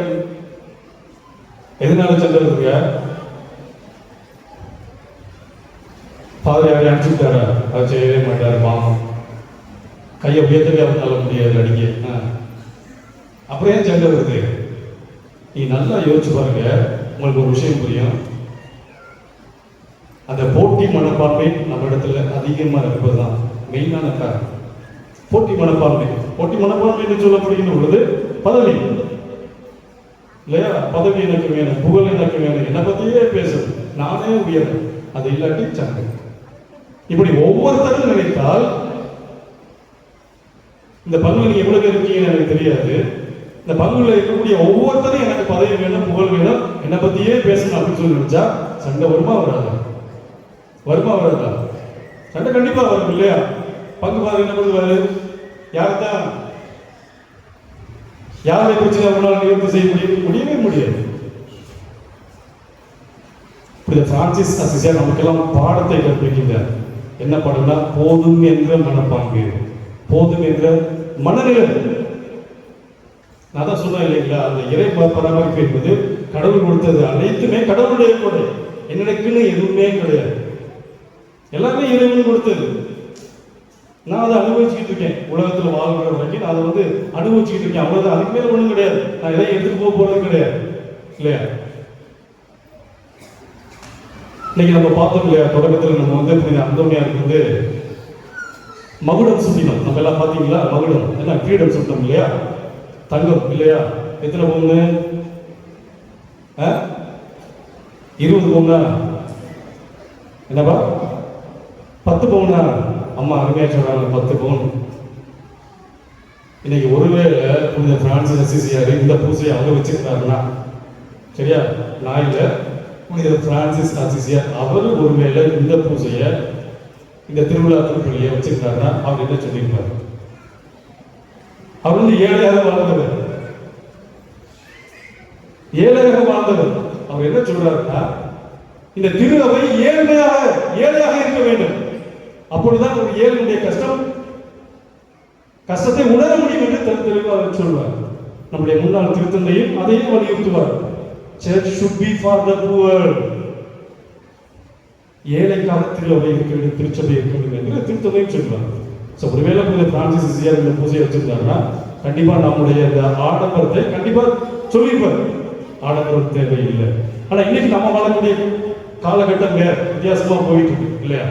எதனால சண்டை வருதுங்க? ஃபாதர் யாரையும் அனுப்பிச்சுட்டாரா? அதை செய்யவே மாட்டாரு பாவம். கையை உயர்த்தவே அவனால முடியாது அடிக்க. அப்புறம் ஏன் சண்டை வருது? நீ நல்லா யோசிச்சு பாருங்க, உங்களுக்கு ஒரு விஷயம் புரியும். அந்த போட்டி மனப்பான்மை நம்ம இடத்துல அதிகமா இருப்பதுதான் மெயினான காரணம். போட்டி மனப்பான்மை. போட்டி மனப்பான்மை என்று சொல்லப்படுகின்ற பொழுது பதவி இல்லையா? பதவி எனக்கு வேணும், புகழ் எனக்கு வேணும், என்னை பத்தியே பேசுறது, நானே உயரும், அது இல்லாட்டி சண்டை. இப்படி ஒவ்வொருத்தரும் நினைத்தால் இந்த பங்குல நீங்க எவ்வளவு இருக்கீங்கன்னு எனக்கு தெரியாது. இந்த பங்குல இருக்கக்கூடிய ஒவ்வொருத்தரும் எனக்கு பதவி வேணும், புகழ் வேணும், என்னை பத்தியே பேசணும் அப்படின்னு சொல்லி நினைச்சா சண்டை வருமா வராதா? வருமா வராதா? சண்டை கண்டிப்பா வரும் இல்லையா? பங்கு பாரு என்ன பண்ணுவாரு? யார்தான் யாருடைய பிரச்சனை அவங்களால நிவர்த்தி செய்ய முடியும்? முடியவே முடியாது. பிரான்சிஸ் அசிசியார் நமக்கெல்லாம் பாடத்தை கற்பிக்கின்றார். என்ன பாடம்னா போதும் என்ற மனப்பாங்கு, போதும் என்ற மனநிலை. நான் தான் சொன்னேன் இல்லைங்களா, அந்த இறை பராமரிப்பு என்பது கடவுள் கொடுத்தது அனைத்துமே கடவுளுடைய கொடை. என்னக்குன்னு எதுவுமே கிடையாது, எல்லாமே இறைவன் கொடுத்தது. நான் அதை அனுபவிச்சுக்கிட்டு இருக்கேன். உலகத்தில் வாழ்கிற வரைக்கும் நான் அதை அனுபவிச்சுக்கிட்டு இருக்கேன். அவ்வளவுதான், அதுக்கு மேல ஒண்ணும் கிடையாது. நான் எதை எடுத்துட்டு போறது கிடையாது இல்லையா? இன்னைக்கு நம்ம பார்த்தோம் இல்லையா, தொடக்கத்தில் நம்ம புனித அந்தோனியாருக்கு மகுடம் சுட்டினோம். நம்ம எல்லாம் பார்த்தீங்களா? மகுடம் என்ன கிரீடம் சுட்டோம் இல்லையா? தங்கம் இல்லையா? எத்தனை பவுன்னு? 20 பவுனா? என்னப்பா 10 பவுனா? அம்மா அருமையா சொல்றாங்க 10 பவுன். இன்னைக்கு ஒருவேளை புனித பிரான்சிஸ் அசிசியார் இந்த பூசையை அவங்க வச்சிருந்தாருன்னா, சரியா? நான் இல்லை, புனித பிரான்சிஸ் அசிசியார் அவர் ஒருவேளை இந்த பூசையை இந்த திருவிழா திருப்பலியை வச்சிருந்தாருன்னா அவர் என்ன சொல்லியிருப்பார்? அவர் ஏழையாக வாழ்ந்தவர், ஏழையாக வாழ்ந்தவர். அவர் என்ன சொல்றாருன்னா, இந்த திரு அவை ஏழையாக இருக்க வேண்டும். அப்பொழுதுதான் ஒரு ஏழையுடைய கஷ்டத்தை உணர முடியும் என்று தெளிவாக சொல்வார். நம்முடைய முன்னாள் திருத்தந்தையும் அதையும் வலியுறுத்துவார். Church should be for the poor. ஏழைக்கான திருவை இருக்க வேண்டும், திருச்சபை இருக்க வேண்டும் என்று திருத்தந்தையும் சொல்வார். ஸோ ஒருவேளை புனித பிரான்சிஸ் அசிசியார் இந்த பூஜையை வச்சிருந்தாருன்னா கண்டிப்பா நம்முடைய இந்த ஆடம்பரத்தை கண்டிப்பா சொல்லிப்பார். ஆடம்பரம் தேவையில்லை. ஆனா இன்னைக்கு நம்ம வாழக்கூடிய காலகட்டம் வேற வித்தியாசமா போயிட்டு இருக்கு இல்லையா?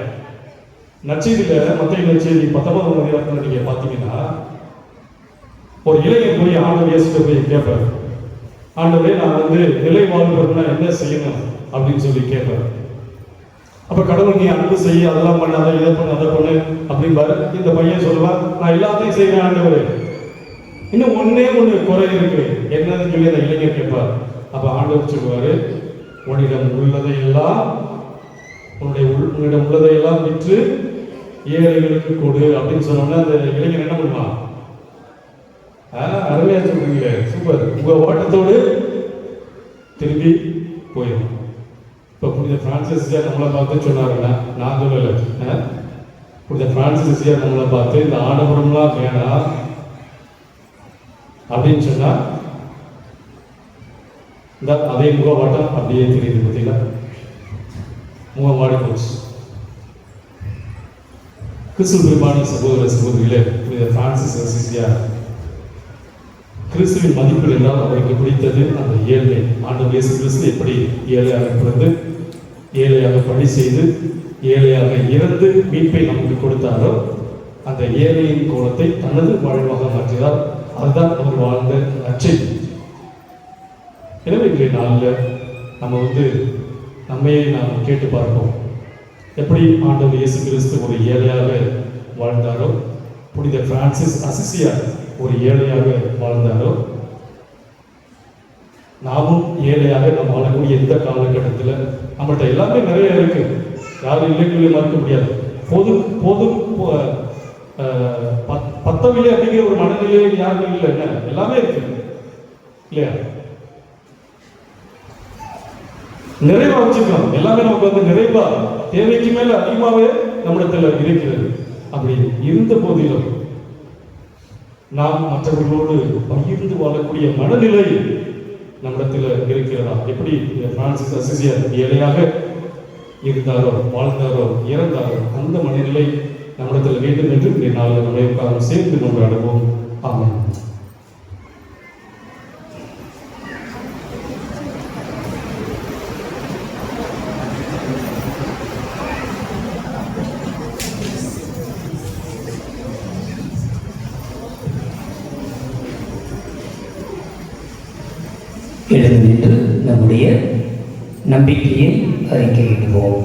நற்செய்தியில மத்தேயு நற்செய்தி 19ஆம் அதிகாரத்துல நீங்க பாத்தீங்கன்னா, ஒரு இளைஞன் போய் ஆண்டவர் இயேசுவை போய் கேட்பார். ஆண்டவரே, நான் நிலை வாழ்வுனா என்ன செய்யணும் அப்படின்னு சொல்லி கேட்பார். அப்ப கடவுள் நீ அன்பு செய்ய, அதெல்லாம் பண்ணாத, இதை பண்ண, அதை பண்ணு அப்படின்பாரு. இந்த பையன் சொல்லுவான், நான் எல்லாத்தையும் செய்யறேன் ஆண்டவரே, இன்னும் ஒன்னே ஒண்ணு குறை இருக்கு, என்னன்னு சொல்லி அந்த இளைஞர் கேட்பார். அப்ப ஆண்டவர் சொல்லுவாரு, உன்னிடம் உள்ளதையெல்லாம் விற்று ஏழைகளுக்கு கொடு அப்படின்னு சொன்னோம்னா அந்த இளைஞர் என்ன பண்ணுவான்? அருமையா சொல்றீங்க, சூப்பர், உங்க ஓட்டத்தோடு திரும்பி போயிடும். இப்ப புனித பிரான்சிஸ் நம்மளை பார்த்து சொன்னாருன்னா, நான் சொல்லல, புனித பிரான்சிஸ் நம்மளை பார்த்து இந்த ஆடம்பரம்லாம் வேணாம் அப்படின்னு சொன்னா இந்த அதே முகவாட்டம் அப்படியே தெரியுது. பார்த்தீங்களா? முகம் வாடி போச்சு. கிறிஸ்துவ பிரியமான சகோதர சகோதரிகளே, புனித பிரான்சிஸ் அசிசியார் கிறிஸ்துவின் மதிப்புகள் என்றால் அவருக்கு பிடித்தது அந்த ஏழ்மை. ஆண்டவர் இயேசு கிறிஸ்து எப்படி ஏழையாக பிறந்து, ஏழையாக பணி செய்து, ஏழையாக இறந்து மீட்பை நமக்கு கொடுத்தாரோ அந்த ஏழையின் கோலத்தை தனது வாழ்வாக மாற்றினார். அதுதான் அவர் வாழ்ந்த நற்செய்தி. எனவே இன்றைய நாளில் நம்ம நம்மையே நாம் கேட்டு பார்ப்போம். எப்படி ஆண்டவர் இயேசு கிறிஸ்து ஒரு ஏழையாக வாழ்ந்தாரோ, புனித பிரான்சிஸ் அசிசியார் ஒரு ஏழையாக வாழ்ந்தாரோ, நாமும் ஏழையாக நம்ம வாழக்கூடிய எந்த காலகட்டத்தில் நம்மகிட்ட எல்லாமே நிறைய இருக்கு, யாரும் இல்லைன்னு மறுக்க முடியாது. பத்தவில்லை அப்படிங்கிற ஒரு மனநிலையில் யாருக்கும் இல்லை, என்ன எல்லாமே இருக்கு இல்லையா? நிறைவா வச்சிருக்கோம். எல்லாமே நமக்கு வந்து நிறைவா தேவைக்கு மேல அதிகமாவே நம்மிடத்துல இருக்கிறது. அப்படி இருந்த போதிலும் நாம் மற்றவர்களோடு பகிர்ந்து வாழக்கூடிய மனநிலை நம்மிடத்தில் இருக்கிறதா? எப்படி பிரான்சிஸ் அசிசியர் ஏழையாக இருந்தாரோ, வாழ்ந்தாரோ, இறந்தாரோ, அந்த மனநிலை நம்மிடத்தில் வேண்டும் என்று இந்த நாளில் நம்மை உட்கார்ந்து சேர்ந்து கொண்டாடுவோம். ஆமென். எழுந்து நின்று நம்முடைய நம்பிக்கையை அறிக்கையிடுவோம்.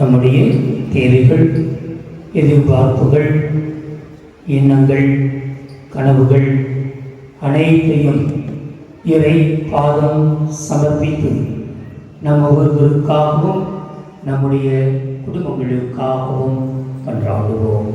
நம்முடைய தேவைகள், எதிர்பார்ப்புகள், எண்ணங்கள், கனவுகள் அனைத்தையும் இறை பாதம் சமர்ப்பித்து நம் ஒவ்வொருவருக்காகவும் நம்முடைய குடும்பங்களுக்காகவும் கொண்டாடுவோம்.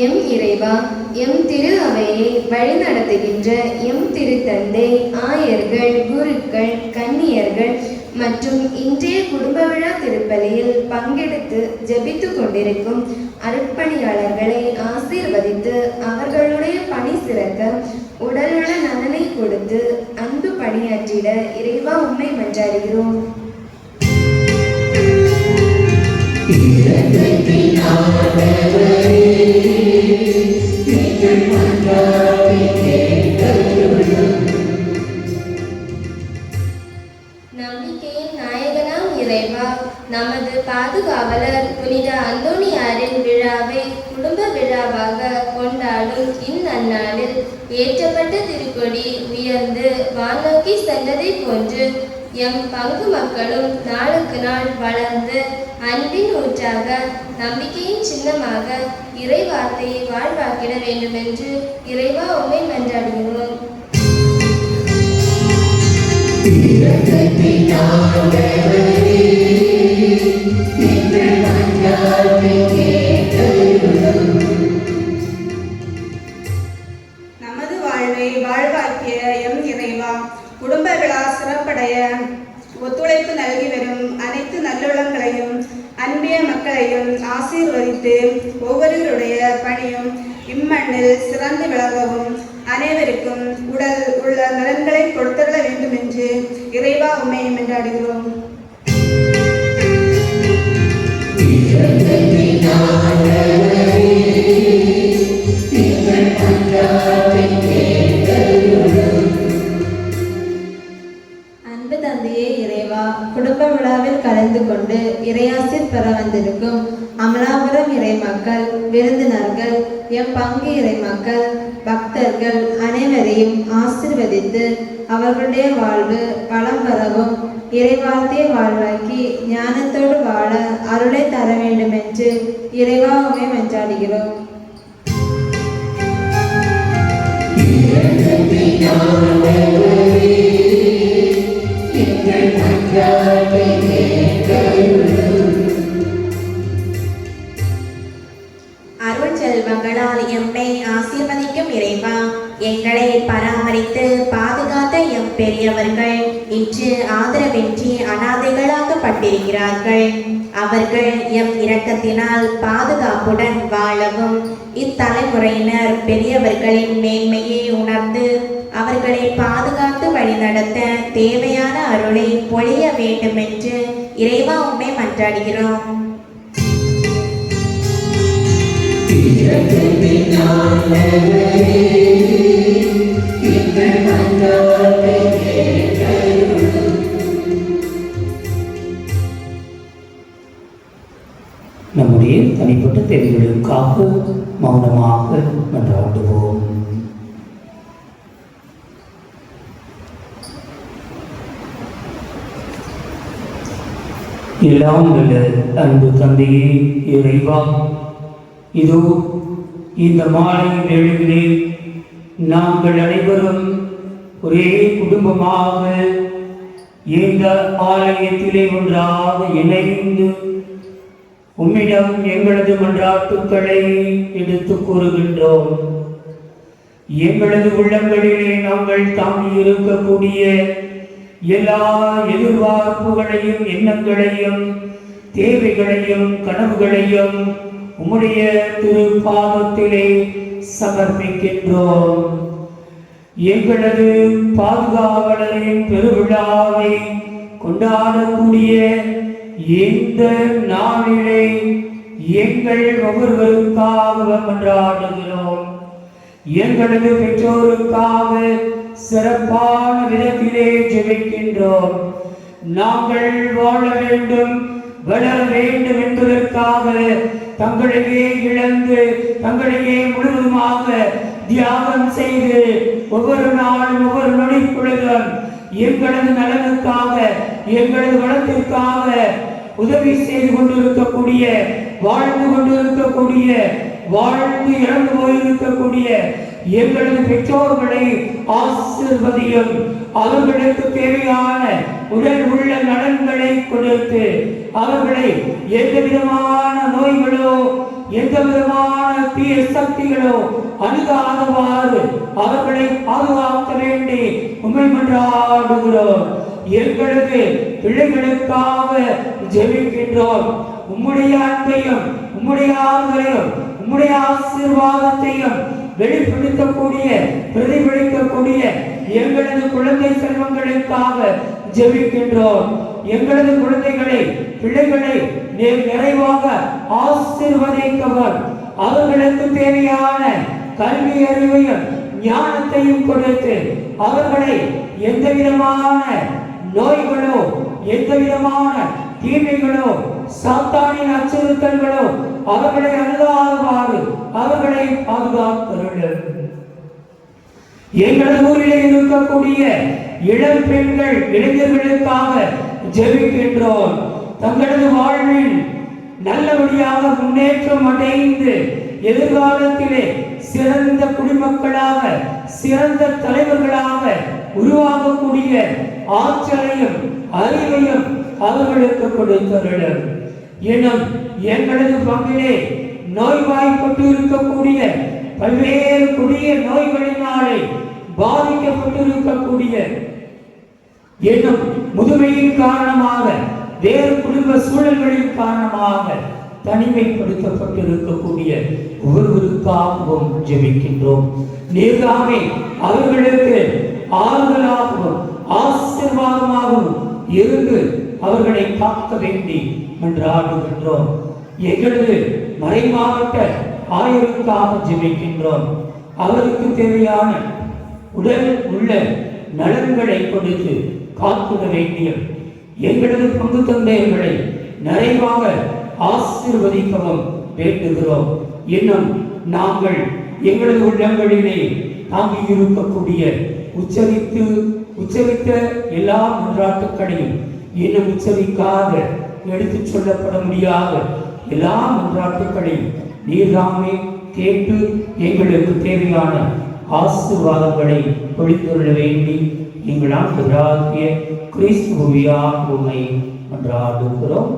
எம் இறைவா, எம் திரு அவையை வழிநடத்துகின்ற எம் திருத்தந்தை, ஆயர்கள், குருக்கள், கன்னியர்கள் மற்றும் இன்றைய குடும்ப விழா திருப்பலியில் பங்கெடுத்து ஜெபித்து கொண்டிருக்கும் அர்ப்பணியாளர்களை ஆசீர்வதித்து அவர்களுடைய பணி சிறக்க உடல்நல நலனை கொடுத்து அன்பு பணியாற்றிட இறைவா உம்மை மன்றாடுகிறோம். நம்பிக்கையின் நாயகனாம் இறைவா, நமது பாதுகாவலர் புனித அந்தோணியாரின் விழாவை குடும்ப விழாவாக கொண்டாடும் இந்நன்னாளில் ஏற்றப்பட்ட திருக்கொடி உயர்ந்து வானோக்கி சென்றதை போன்று எம் பங்கு மக்களும் நாளுக்கு நாள் வளர்ந்து அன்பின் ஊற்றாக நம்பிக்கையின் சின்னமாக இறை வார்த்தையை வாழ்வாக்கிட வேண்டுமென்று இறைவா உம்மை மன்றாடுகிறோம். நமது வாழ்வை வாழ்வாக்கிய எம் இறைவா, குடும்ப விழா சிறப்படைய ஒத்துழைப்பு நல்கி வரும் அனைத்து நல்லுள்ளங்களையும் அன்பிய மக்களையும் ஆசீர்வதித்து ஒவ்வொருவருடைய பணியும் இம்மண்ணில் சிறந்து விளங்கவும் அனைவருக்கும் உடல் உள்ள நலன்களை கொடுத்தருள வேண்டும் என்று இறைவா உம்மை மன்றாடுகிறோம். அன்பு தந்தையே இறைவா, குடும்ப விழாவில் கலந்து கொண்டு இறையாசிர் பெற வந்திருக்கும் அமலாபுரம் இறை மக்கள், விருந்தினர்கள், எம் பங்கு இறை மக்கள், பக்தர்கள் அனைவரையும் ஆசீர்வதித்து அவர்களுடைய வாழ்வு வளம் பெறவும் இறைவார்த்தையை வாழ்வாக்கி ஞானத்தோடு வாழ அருளை தர வேண்டும் என்று இறைவா உம்மை மன்றாடுகிறோம். அருள் செல்வங்களால் எம்மை ஆசீர்வதிக்கும் இறைவா, எங்களை பராமரித்து பாதுகாத்த எம் பெரியவர்கள் இன்று ஆதரவின்றி அனாதைகளாக்கப்பட்டிருக்கிறார்கள். அவர்கள் எம் இரக்கத்தினால் பாதுகாப்புடன் வாழவும் இத்தலைமுறையினர் பெரியவர்களின் மேன்மையை உணர்ந்து அவர்களை பாதுகாத்து வழிநடத்த தேவையான அருளை பொழிய வேண்டும் என்று இறைவா உம்மை மன்றாடுகிறோம். நம்முடைய தனிப்பட்ட தேவைகளுக்காக மௌனமாக மன்றாடுவோம். எல்லாம் வல்ல அன்பு தந்தையே இறைவா, இதோ இந்த மாலை வேளையிலே நாங்கள் அனைவரும் ஒரே குடும்பமாக இந்த ஆலயத்திலே ஒன்றாக இணைந்து உம்மிடம் எங்களது மன்றாட்டுக்களை எடுத்து கூறுகின்றோம். எங்களது உள்ளங்களிலே நாங்கள் தாங்கி இருக்கக்கூடிய எல்லா எதிர்பார்ப்புகளையும் எண்ணங்களையும் தேவைகளையும் கனவுகளையும் உம்முடைய திருப்பாதத்திலே சமர்ப்பிக்கின்றோம். எங்களது பாதுகாவலரின் பெருவிழாவை கொண்டாடக்கூடிய இந்த நாளிலே எங்கள் ஒவ்வொருவருக்காக மன்றாடுகிறோம். எங்களது பெற்றோருக்காக சிறப்பான விதத்திலே ஜெபிக்கின்றோம். நாங்கள் வாழ வேண்டும், வளர வேண்டும் என்பதற்காக தங்களையே இழந்து தங்களையே முழுவதுமாக தியாகம் செய்து ஒவ்வொரு நாளும் ஒவ்வொரு நொடி பொழுதும் எங்களது நலனுக்காக எங்களது வளத்திற்காக உதவி செய்து கொண்டிருக்கக்கூடிய, வாழ்ந்து கொண்டிருக்கக்கூடிய, வாழ்ந்து இறந்து போயிருக்கக்கூடிய எங்களது பெற்றோர்களை ஆசீர்வதியும். அவர்களுக்கு தேவையான உடல் உள்ள நலன்களை கொடுத்து அவர்களை எந்த விதமான நோய்களோ எந்த விதமான தீய சக்திகளோ அணுகாதவாறு அவர்களை பாதுகாக்க வேண்டி உம்மை மன்றாடுகிறோம். எங்களது பிள்ளைகளுக்காக ஜெபிக்கின்றோம். உம்முடைய அன்பையும் உம்முடைய ஆறுதலையும் உம்முடைய ஆசீர்வாதத்தையும் வெளிப்படுத்தக்கூடிய பிரதிபலிக்கக்கூடிய எங்களது குழந்தை செல்வங்களுக்காக ஜெபிக்கின்றோம். எங்களது குழந்தைகளை பிள்ளைகளை நிறைவாக ஆசீர்வதிக்கவர். அவர்களுக்கு தேவையான கல்வி அறிவையும் ஞானத்தையும் கொடுத்து அவர்களை எந்த விதமான நோய்களோ எந்த விதமான தீமைகளோ சாத்தானின் அச்சுறுத்தல்களோ அவர்களை அணுகாதவாறு அவர்களை பாதுகாத்தருளும். எங்களது ஊரிலே இருக்கக்கூடிய இளம் பெண்கள் இளைஞர்களுக்காக ஜெபிக்கின்றோம். தங்களது வாழ்வில் நல்லபடியாக முன்னேற்றம் அடைந்து எதிர்காலத்திலே சிறந்த குடிமக்களாக சிறந்த தலைவர்களாக உருவாகக்கூடிய ஆற்றலையும் அறிவையும் அவர்களுக்கு கொடுத்தருளும். எனும் எங்களது பங்கிலே நோய்வாய்ப்பட்டு இருக்கக்கூடிய பல்வேறு கொடிய நோய்களினாலே பாதிக்கப்பட்டிருக்கக்கூடிய எனும் முதுமையின் காரணமாக வேறு குடும்ப சூழல்களின் காரணமாக தனிமைப்படுத்தப்பட்டிருக்கக்கூடிய ஒவ்வொருவருக்காகவும் ஜெபிக்கின்றோம். நீர்தாமே அவர்களுக்கு ஆறுதலாகவும் ஆசீர்வாதமாகவும் இருந்து அவர்களை காக்க வேண்டி மன்றாடுகின்றோம். எங்களது மறைமாவட்ட ஆயருக்காக ஜெபிக்கின்றோம். அவருக்கு தேவையான உடல் உள்ள நலன்களை கொடுத்து காத்துட வேண்டிய எங்களது பங்கு தந்தையர்களை நிறைவாக ஆசீர்வதிக்கவும் வேண்டுகிறோம். இன்னும் நாங்கள் எங்களது உள்ளங்களிலே தாங்கி இருக்கக்கூடிய உச்சரித்த எல்லா மன்றாட்டுக்களையும் இன்னும் உச்சரிக்காத எடுத்துச் சொல்லப்பட முடியாத எல்லா மன்றாட்டுக்களையும் நீர்தாமே கேட்டு எங்களுக்கு தேவையான ஆசீர்வாதங்களை பொழிந்துள்ள வேண்டி எங்கள் ஆண்டவராகிய கிறிஸ்துவினால் உம்மை மன்றாடுகிறோம்.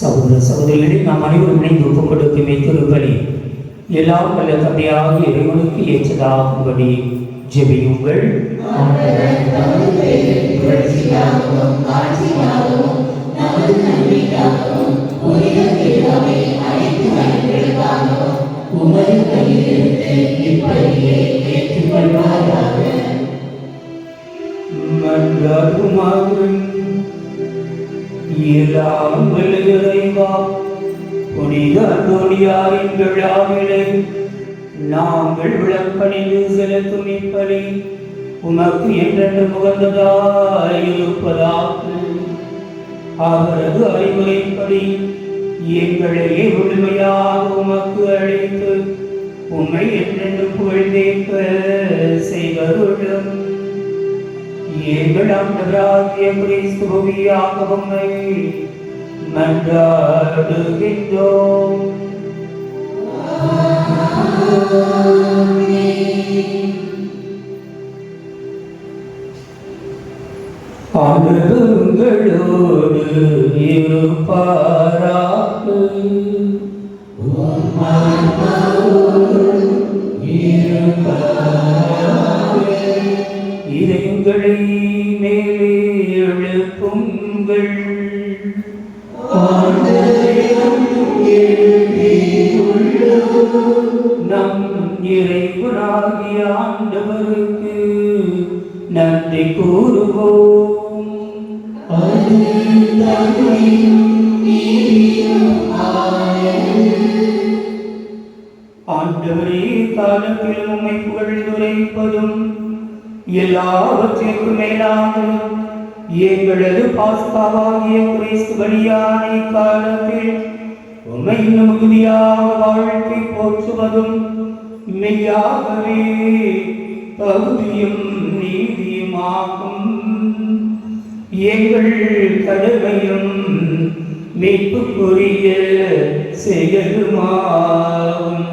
சகோதர சகோதரிகளை நாம் அனைவரும் இணைந்து ஒப்புக் கொடுக்கும் திருப்பலி எல்லாம் வல்ல தந்தையாகிய இறைவனுக்கு ஏற்றதாகும்படி ஜெபியுங்கள். நமது நன்மைக்காகவும் புனித திருவை உமக்கும் எல்லாம் இறைவா, புனித அந்தோனியாரின் விழாவிலே நாங்கள் விளக்கணிந்து செலுத்தும் இப்படி உமக்கு என்றென்று முகந்ததாயிருப்பதாக. அவரது அறிவுரைப்படி எங்களை முழுமையாக உமக்கு அழைத்து உம்மை என்றென்று புகழ்ந்தேற்க செய்தருளும். எங்கள் ஆண்டவராகிய கிறிஸ்துவியாக உம்மை மன்றாடுகின்றோம். ஆண்டவர்களோடு இருப்பாராக. இதயங்களை மேலே எழுப்புங்கள். நம் இறைவனாகிய ஆண்டவருக்கு நன்றி கூறுவோம். ஆண்டவரே, காலத்தில் உம்மை புகழ்ந்துரைப்பதும் எல்லாவற்றிற்கும் மேலாகவும் எங்களது பாஸ்காவாகிய கிறிஸ்து பலியான காலத்தில் உம்மை இன்னும் மிகுதியாக வாழ்த்தி போற்றுவதும் மெய்யாகவே தகுதியும் நீதியுமாகும். எங்கள் கடமையும் மீட்புக்குரிய செயலுமாகும்.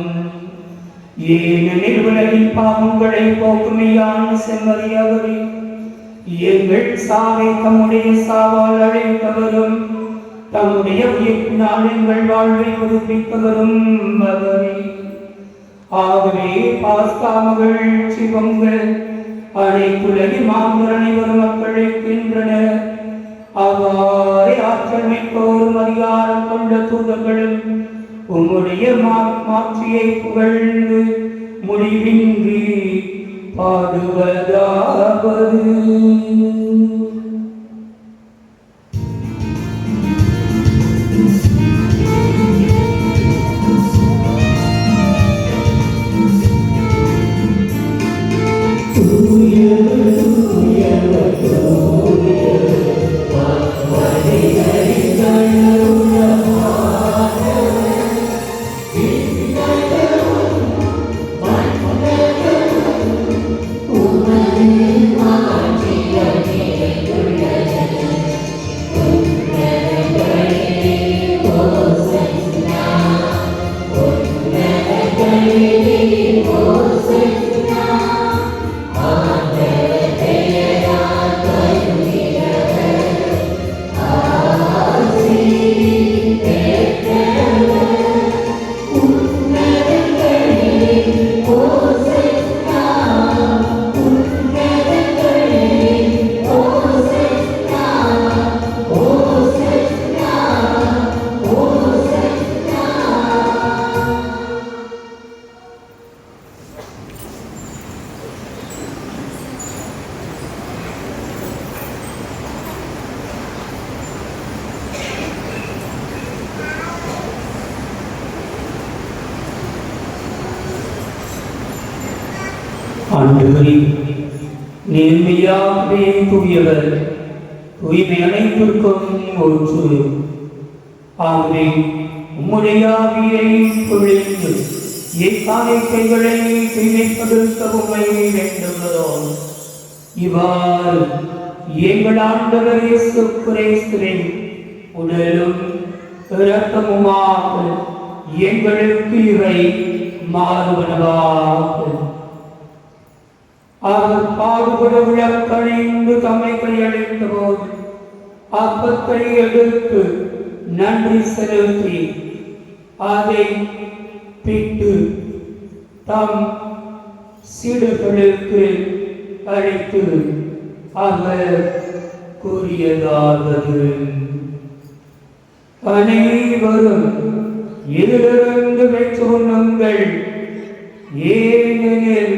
ஏனெனில் உலகின் பாவங்களை போக்குமையான செம்மறியவரே, எங்கள் சாவை தம்முடைய சாவால் அழைத்தவரும் தம்முடைய உயிர்ப்பினால் எங்கள் வாழ்வை புதுப்பித்தவரும் அவரே. ஆகவே பாஸ்கா மகிழ்ச்சி பொங்க அனைத்துலகின் மாந்தர் அனைவரும் மக்களுக்கின்றனர். அவ்வாறே ஆற்றல் மிக்கோரும் அதிகாரம் கொண்ட தூதர்களும் உம்முடைய மாட்சியை புகழ்ந்து முடிவின்றி பாடுவதாவது. ஆண்டவரே, நேர்மையாகவே தூயவர், தூய்மை அனைத்திற்கும் ஒன்று. ஆகவே உம்முடைய ஆவியை பொழிந்து எக்காணிக்கைகளை தூய்மைப்படுத்த உம்மை வேண்டுகிறோம். இவ்வாறு எங்கள் ஆண்டவர் இயேசு கிறிஸ்துவின் உடலும் இரத்தமுமாக எங்களுக்கு இவை மாறுவனவாக. அவர் பாடுபட விளக்கணிந்து தம்மை கையளித்த போது அப்பத்தை எடுத்து நன்றி செலுத்தி அதை பிட்டு தம் சீடர்களுக்கு அளித்து அவர் கூறியதாவது: அனைவரும் இதிலிருந்து பெற்று உண்ணுங்கள், ஏனெனில்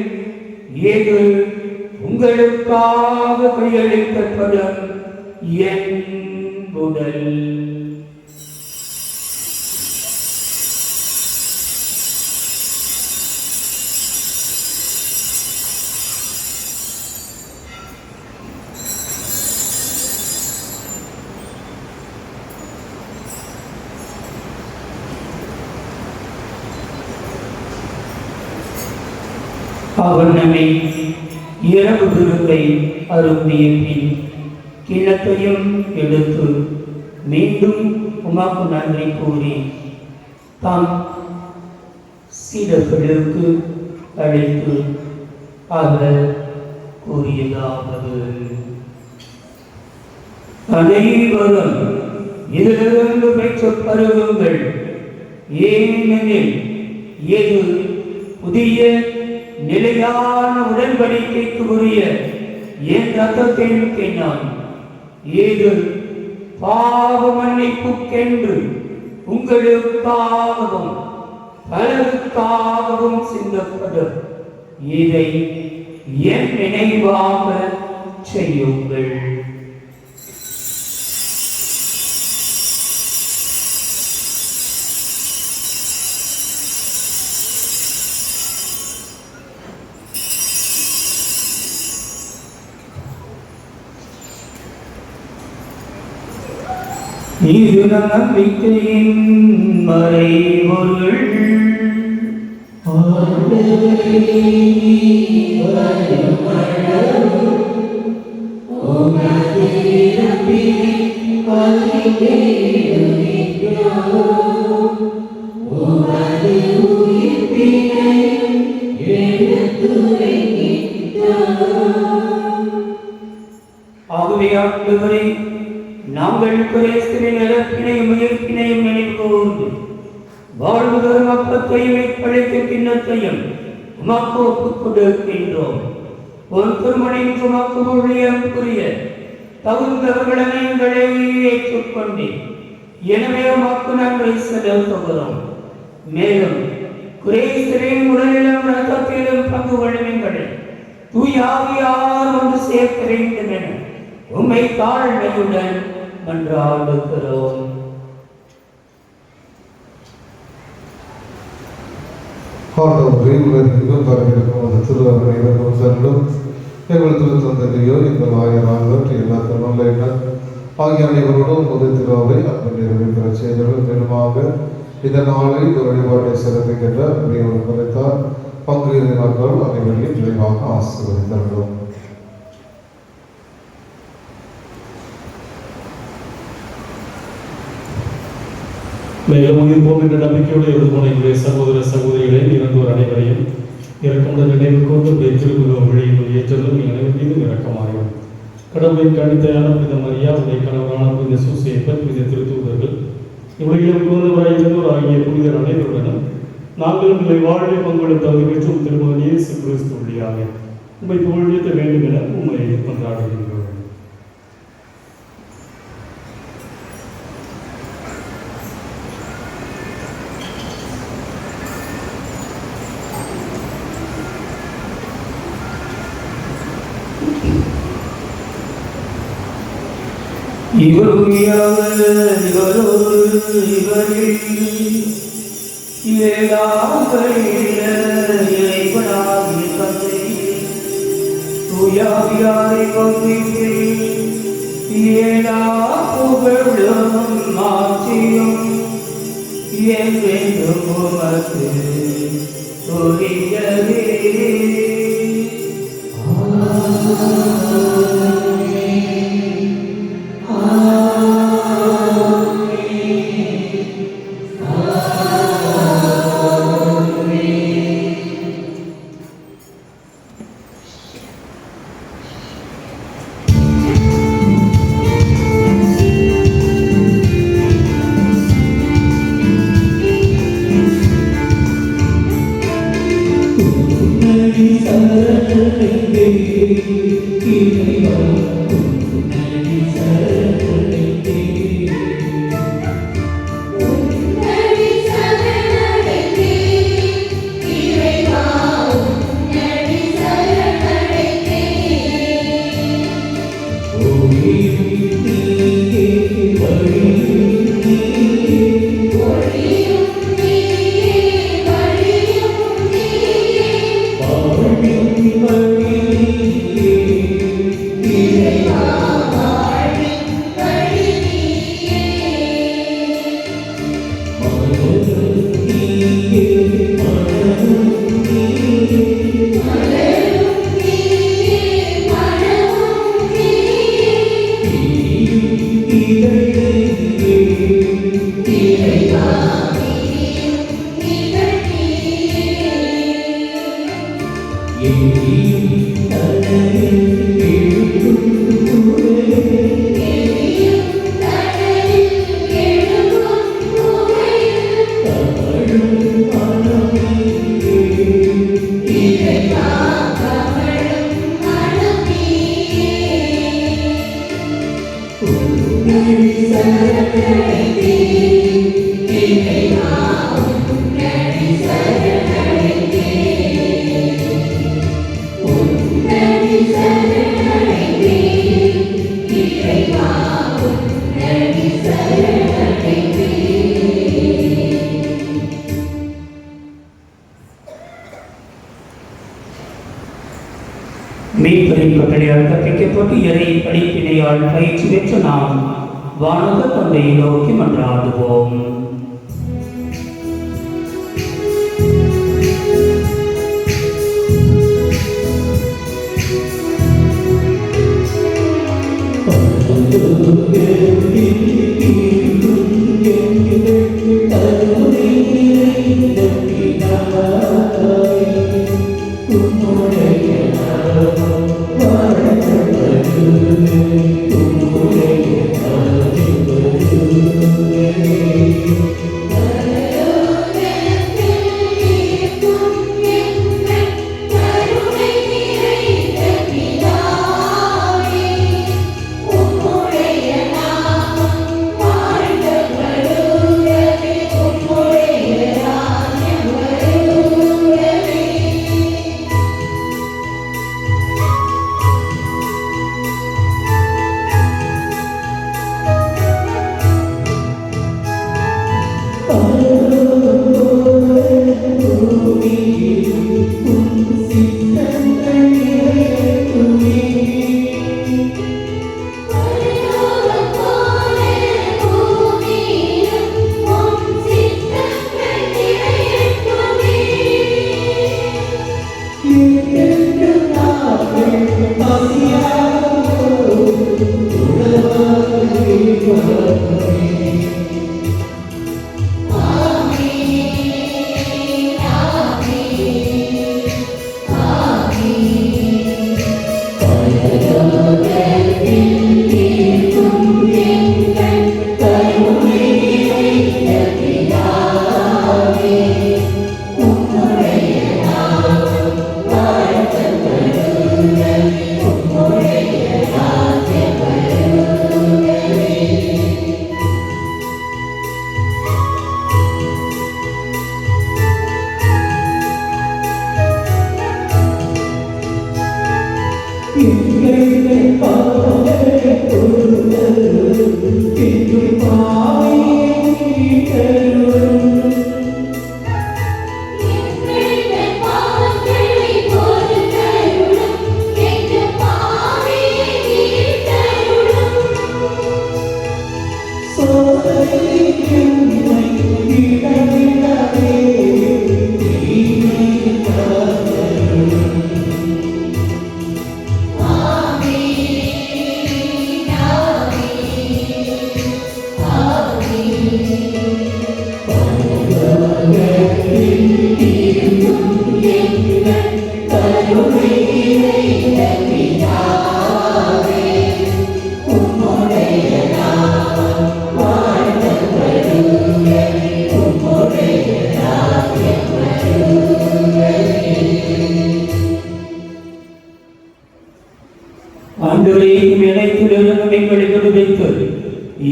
இது உங்களுக்கு உங்களுக்காக கையளிக்கப்படும் என் உடல். அவர் நம்மை இரவு விருந்தை அருந்திய பின் கிண்ணத்தையும் எடுத்து மீண்டும் உமக்கு நன்றி கூறி தாம் சீடர்களுக்கு அழைத்து அவர் கூறியதாவது: அனைவரும் இதிலிருந்து பெற்று பருகுங்கள், ஏனெனில் இது புதிய நிலையான உடன்படிக்கைக்கு உரிய என் ரத்தத்தின் கிண்ணம். இது பாவ மன்னிப்புக்கென்று உங்களுக்காகவும் பலருக்காகவும் சிந்தப்படும். இதை என் நினைவாக செய்யுங்கள். இது நம்பிக்கையின் மறைபொருள். ஆகவே ஆண்டவரே, நாங்கள் கிறிஸ்துவின் இறப்பினையும் உயிர்ப்பினையும் நினைவு கூர்ந்து வாழ்வு தரும் அப்பத்தையும் படைத்த கிண்ணத்தையும் உமக்கு ஒப்புக் கொடுக்கின்றோம். ஒரு திருமணிக்கு உமக்கு ஊழியம் புரிய தகுந்தவர்கள் எங்களை ஏற்றுக்கொண்டு எனவே உமக்கு நன்றி செலுத்துகிறோம். மேலும் கிறிஸ்துவின் உடலிலும் இரத்தத்திலும் பங்கு கொள்ளும் எங்களை தூய ஆவியார் ஒன்று சேர்க்க வேண்டும் என உம்மை தாழ்மையுடன் மன்றாடுகிறோம். உலகெங்கும் பரவியிருக்கும் அந்த திருவருளை செல்லும் எங்கள் திருத்தந்தையோ எங்கள் ஆயராக எல்லா திருநள்ளையினர் ஆகிய அனைவரோடும் ஒரு திருவாவை அந்த நிறைவேற்ற செய்தவர்கள் பெருமாக இந்த நாளை ஒரு வழிபாட்டை சிறப்பிக்கின்ற ஒரு குறைத்தார் பங்குயிரினர்கள் அனைவரையும் விரைவாக ஆசீர்வதித்தார்கள். மேலும் உயிர்ப்போம் என்ற நம்பிக்கையோடு எழுதுமுறையுடைய சகோதர சகோதரிகளை இறந்தோர் அனைவரையும் இறக்கமுடன் நினைவு கூர்ந்து பெற்றிருக்கும் வழியில் ஏற்றலும் அனைவரையும் இறக்கமாகும். கடவுளின் கணித்தையான புனித மரியா, உடைய கணவரான புனித சூசேப்பர், புனித திருத்தூதர்கள், இவர்களிடம் குழந்தைவராயிருந்தோர் ஆகிய புனிதர் அனைவருடனும் நாங்களும் இல்லை வாழ்வை பங்குடன் தகுதி பெற்றும் திருமகன் இயேசு கிறிஸ்து வழியாக உம்மை புகழ்த்த வேண்டும் என உம்மை கொண்டாடுகின்றோம். மீட்பரின் கட்டளையால் கற்பிக்கப்பட்டு இறை படிப்பினையால் பயிற்சி பெற்ற நாம் வானக தந்தையை நோக்கி மன்றாடுவோம்.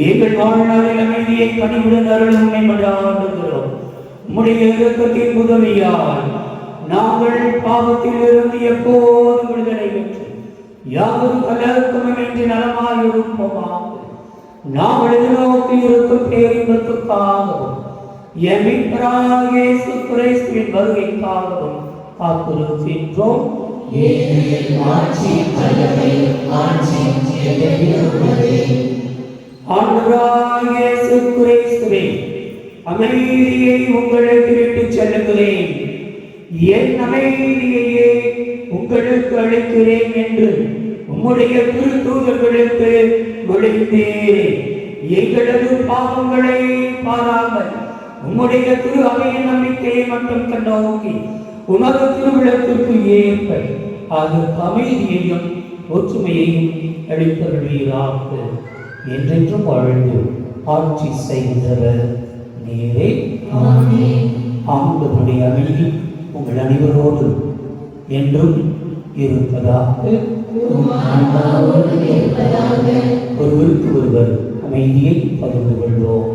எங்கள் வாழ்நாளில் அமைதியை பணிவுடன் அருளும் மன்றாடுகிறோம். உம்முடைய இரக்கத்தின் உதவியால் நாங்கள் பாவத்தில் இருந்து எப்போதும் விடுதலை பெற்று யாரும் கலக்கமின்றி நலமாயிருப்போமாக. நாங்கள் எதிர்நோக்கி இருக்கும் பேரின்பத்துக்காகவும் என் மீட்பராகிய இயேசு கிறிஸ்துவின் வருகைக்காகவும் காத்திருக்கின்றோம். ஆண்டவராகிய இயேசு கிறிஸ்துவே, அமைதியை உங்களுக்கு விட்டுச் செல்லுகிறேன், என் அமைதியையே உங்களுக்கு அளிக்கிறேன் என்று உம்முடைய திருத்தூதர்களுக்கு மொழிந்தீரே. எங்களது பாவங்களை பாராமல் உம்முடைய திரு அவையின் நம்பிக்கையை மட்டும் கண்ணோக்கி உனது திருவிழத்திற்கு ஏற்ப அதற்கு அமைதியையும் ஒற்றுமையையும் அளித்தருளீராக. என்றென்றும் வாழ்ந்து ஆட்சி செய்கின்றவர் நீரே. ஆண்டவருடைய அமைதி உங்கள் அனைவரோடு என்றும் இருப்பதாக. ஒருவருக்கு ஒருவர் அமைதியை பகிர்ந்து கொள்வோம்.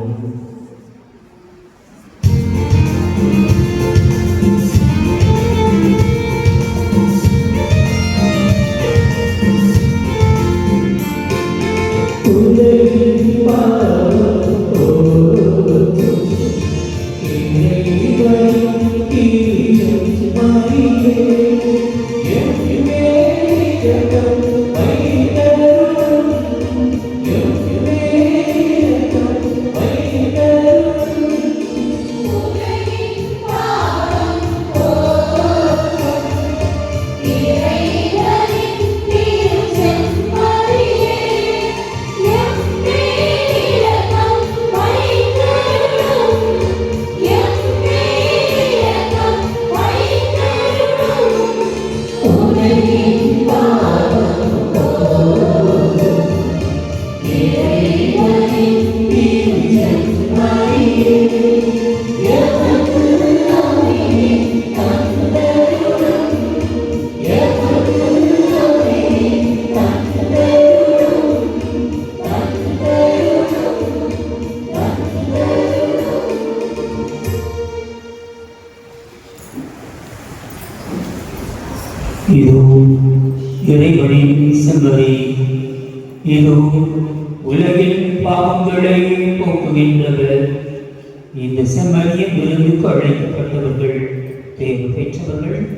இதோ இறைவனின் செம்மறி, இதோ உலகின் பாவங்களை போக்குகின்றவர். இந்த செம்மறியின் விருதுக்கு அழைக்கப்பட்டவர்கள் தேர்வு பெற்றவர்கள்.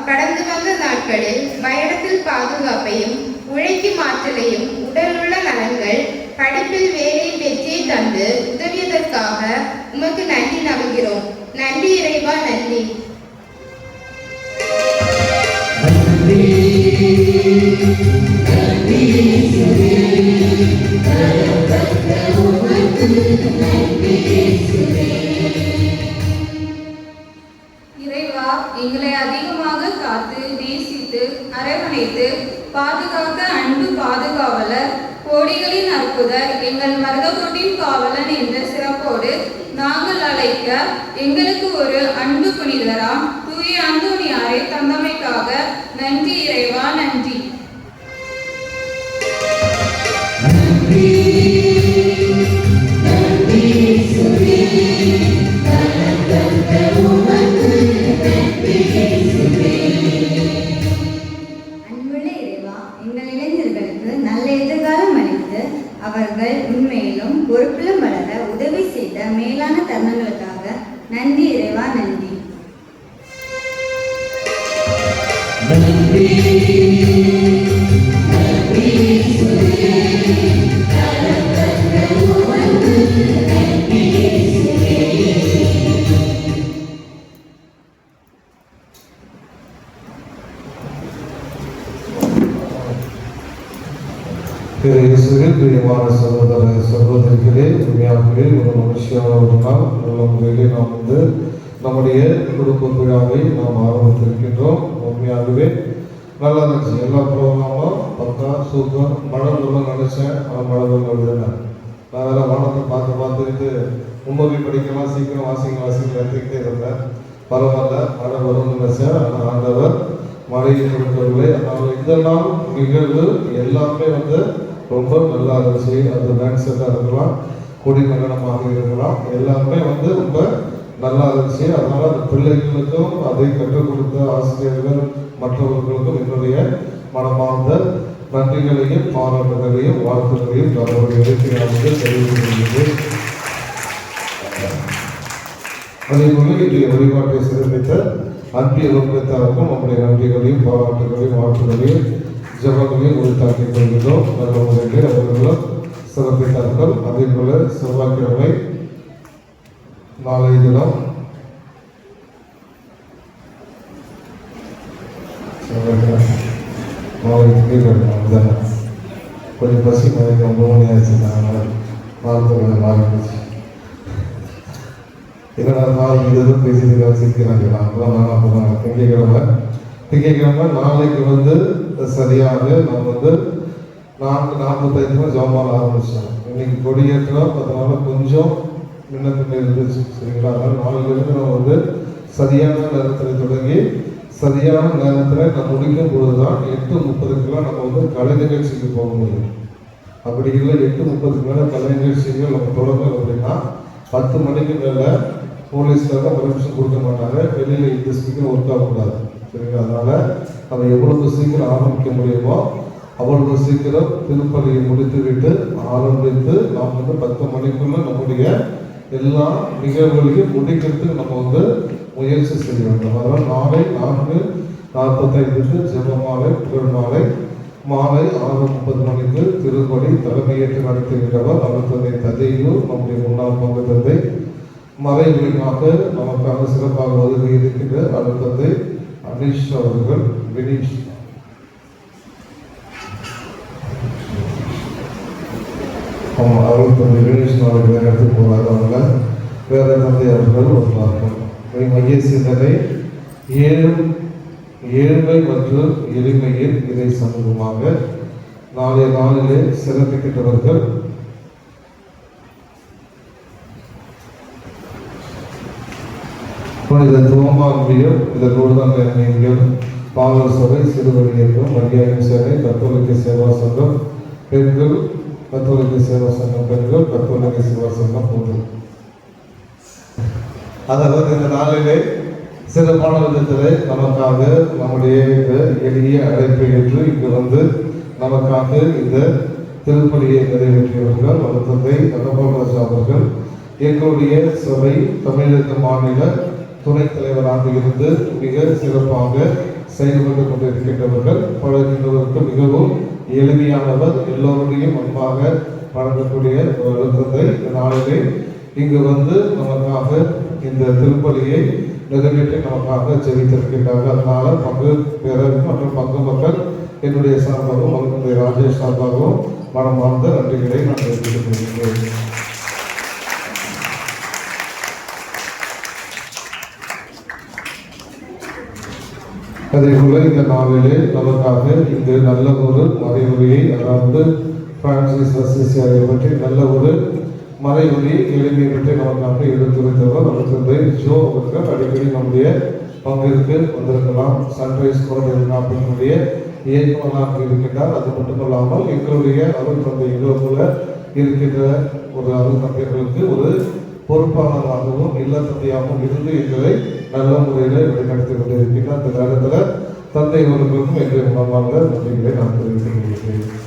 கடந்து வந்த நாட்களில் பயணத்தில் பாதுகாப்பையும் உழைக்கும் ஆற்றலையும் உடலுள்ள நலன்கள் படிப்பில் வேலை வெற்றியை தந்து உதவியதற்காக உமக்கு நன்றி நல்கிறோம். நன்றி இறைவா, நன்றி. இறைவா, எங்களை அதிகமாக காத்து நேசித்து அரவணைத்து பாதுகாக்க அன்பு பாதுகாவலர், கோடிகளின் அற்புதர், எங்கள் மருதகோட்டின் காவலன் என்ற சிறப்போடு நாங்கள் அழைக்க எங்களுக்கு ஒரு அன்பு புனிதராம் தூய அந்தோணியாரை தந்தமைக்காக நன்றி இறைவா, நன்றி. அன்புள்ள இறைவா, எங்கள் இளைஞர்களுக்கு நல்ல எதிர்காலம் அளித்து அவர்கள் உண்மையிலும் பொறுப்பிலும் வளர உதவி செய்த மேலான தருணங்களுக்காக நன்றி இறைவா, நன்றி. இயேசுவில் பிரியமான சகோதர சகோதரிகளே, உண்மையாகவே ஒரு மனுஷியான ஒரு நாள் நல்ல முறையிலே நாம் நம்முடைய குடும்ப விழாவை நாம் ஆரம்பித்திருக்கின்றோம். உண்மையாகவே நல்லா இருந்துச்சு. எல்லா ப்ரோக்ராமும் பக்கா சூப்பர். மழை வரலாம் நினைச்சேன், ஆனால் மழை வரல விடுனேன். நான் அதெல்லாம் வானத்தை பார்த்துக்கிட்டு முன்னோக்கி படிக்கலாம், சீக்கிரம் வாசிக்கலாம் எடுத்துக்கிட்டே இருந்தேன். பரவாயில்ல, மழை வரும்னு நினைச்சேன். ஆனால் ஆண்டவர் மழையை கொடுக்கவில்லை. அதனால் இந்த நாள் நிகழ்வு எல்லாமே ரொம்ப நல்லா இருந்துச்சு. அது டான்ஸ் செட்டாக இருக்கலாம், கொடி நடனமாக இருக்கலாம், எல்லாமே ரொம்ப நல்லா இருந்துச்சு. அதனால் அந்த பிள்ளைகளுக்கும் அதை கற்றுக் கொடுத்த ஆசிரியர்கள் மற்றவர்களுக்கும் என்னுடைய மனமார்ந்த நன்றிகளையும் பாராட்டுகளையும் வாழ்த்துகளையும் தரவுடைய தெரிவித்துள்ளது. அதே போல இன்றைய வழிபாட்டை சிறப்பித்த அன்பிய உறுப்பினருக்கும் நம்முடைய நன்றிகளையும் பாராட்டுகளையும் வாழ்த்துகளையும் ஜபங்களையும் உரித்தாக்கிக் கொள்கிறோம். நல்ல முறையிலே அவர்களும் சிறப்பித்தார்கள். அதே போல செவ்வாய்க்கிழமை நாளைய தினம் கொஞ்சம் பசி மணிக்கு 9 மணி ஆச்சு. வாழ்த்துக்களை மாறிடுச்சு. என்னடா நாள் இதுவும் பேசிட்டு வச்சிருக்கிறாங்க. அப்போதான் திங்கக்கிழமை நாளைக்கு சரியாக நம்ம 4:45 ஜாமான் ஆரம்பிச்சோம். இன்னைக்கு கொடியேற்றம், அதனால கொஞ்சம் முன்ன பின்ன இருந்துச்சு. சரிங்களா? அதனால நாளையிலிருந்து நம்ம சரியான நேரத்தில் தொடங்கி சரியான நேரத்தில் நம்ம முடிக்கும் பொழுதுதான் 8:30 நம்ம கலை நிகழ்ச்சிக்கு போக முடியும். அப்படி இல்லை 8:30 மேலே கலை நிகழ்ச்சிகள் நம்ம தொடங்கணும் அப்படின்னா 10 மணிக்கு மேலே போலீஸ்காக பர்மிஷன் கொடுக்க மாட்டாங்க. வெளியில் இந்த ஸ்பீக்கர் ஒர்க் ஆகக்கூடாது. சரிங்களா? அதனால் நம்ம எவ்வளவு சீக்கிரம் ஆரம்பிக்க முடியுமோ அவ்வளவு சீக்கிரம் திருப்பலியை முடித்துவிட்டு ஆரம்பித்து நாம் 10 மணிக்குள்ள நம்முடைய எல்லா நிகழ்வுகளையும் முடிக்கிறதுக்கு நம்ம முயற்சி செய்ய வேண்டும். அதனால் நாளை 4:45 ஜெபமாலை, புகழ் மாலை, மாலை 6:30 மணிக்கு திருப்பலி தலைமையேற்று நடத்துகின்றவர் அருட்தந்தை தந்தையூர் நம்முடைய முன்னாள் பங்கு தந்தை. மறைவுக்காக நமக்காக சிறப்பாக ஒதுக்கி இருக்கின்ற அருட்தந்தை அனீஷ் அவர்கள் வினீஷ் அருட்தந்தை வினீஷ் அவர்கள் எடுத்து போனார். அவங்க வேற தந்தை அவர்கள் வருவார்கள். மைய சிந்தனை ஏழ்மை மற்றும் எளிமையில் இதை சமூகமாக நாளைய நாளிலே சிறப்பிக்கின்றவர்கள் புனித தோமான்மியம், இந்த நூல்தான் பாலர் சபை, சிறுவழி இயக்கம், மரியாதை சேவை, கத்தோலிக்க சேவா சங்கம் பெண்கள், கத்தோலிக்க சேவா சங்கம் பெண்கள், கத்தோலிக்க சேவா சங்கம் போன்று. அதாவது இந்த நாளிலே சிறப்பான விதத்தில் நமக்காக நம்முடைய இந்த எளிய அழைப்பை ஏற்று இங்கு வந்து நமக்காக இந்த திருப்பலியை நிறைவேற்றியவர்கள் அருட்தந்தை அகமது அவர்கள் எங்களுடைய சபை தமிழக மாநில துணைத் தலைவராக இருந்து மிக சிறப்பாக செயல்பட்டு கொண்டிருக்கின்றவர்கள். பழகின்றவருக்கு மிகவும் எளிமையானவர், எல்லோருடையும் அன்பாக வழங்கக்கூடிய ஒரு அருட்தந்தை நாளிலே இங்கு வந்து நமக்காக இந்த திருப்பலியை நிறைவேற்றி நமக்காக ஜெபித்திருக்கின்றார்கள். அதனால பங்கு பேரர் மற்றும் பங்கு மக்கள் என்னுடைய சார்பாகவும் அவர்களுடைய ராஜேஷ் சார்பாகவும் மனமார்ந்த நன்றிகளை நான் தெரிவித்துக் கொள்கிறேன். அதே போல இந்த நாளிலே நமக்காக இங்கு நல்ல ஒரு மறைவுரையை, அதாவது பிரான்சிஸ் அசிசியாரை பற்றி நல்ல ஒரு மறைவுரையை எளிமையை பற்றி நமக்காக எடுத்துரைத்தவர் அருட்தந்தை ஜோ அவர்கள். அடிக்கடி நம்முடைய பங்கிற்கு வந்திருக்கலாம். சன்ரைஸ் குழந்தை காப்பினுடைய இயக்குநராக இருக்கின்றார். அது மட்டுமல்லாமல் எங்களுடைய அருட்தந்தை போல இருக்கின்ற ஒரு அருட்தந்தைகளுக்கு ஒரு பொறுப்பாளராகவும் இல்லத்தந்தையாகவும் இருந்து எங்களை நல்ல முறையில் வழிநடத்தி கொண்டிருக்கின்ற அந்த நேரத்தில் தந்தை அவர்களுக்கும் எங்கள் மூலமாக நன்றிகளை நான் தெரிவித்துக் கொள்கிறேன்.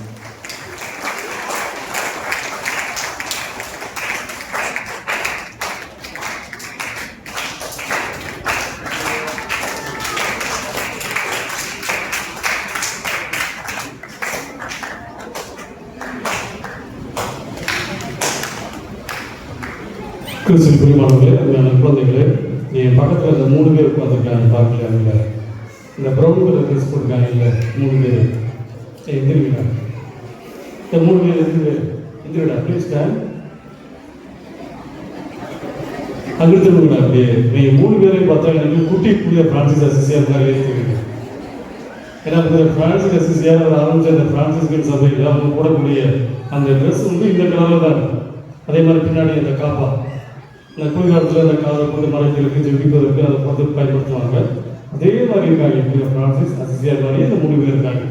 கிறிஸ்துவின் பிரியமானவர்களே, அருமையான குழந்தைகளே, என் பக்கத்தில் இந்த 3 பேர் உட்காந்துருக்காங்க பார்க்கல. இந்த ப்ரௌன் கலர் ட்ரெஸ் போட்டிருக்காங்க இல்லை 3 பேர் எந்திரிவிடா. இந்த 3 பேர் எந்திரிவிடா ப்ளீஸ் ஸ்டாண்ட். அங்கே திரும்பிடா. அப்படியே நீங்கள் 3 பேரையும் பார்த்தா எனக்கு குட்டி புதிய பிரான்சிஸ் அசிசியார் மாதிரியே தெரியுது. ஏன்னா இந்த பிரான்சிஸ் அசிசியார் ஆரம்பித்த அந்த பிரான்சிஸ்கன் சபையில் அவங்க போடக்கூடிய அந்த ட்ரெஸ் வந்து இந்த கலரில் தான் இருக்கும். அதே மாதிரி பின்னாடி அந்த காப்பா, இந்த குளிர்காலத்தில் அந்த காதை போட்டு மறைக்கிறதுக்கு ஜெபிப்பதற்கு அதை போட்டு பயன்படுத்துவாங்க. அதே மாதிரி இருக்காங்க பிரான்சிஸ் அசிசியார் மாதிரியே இந்த 3 பேர் இருக்காங்க.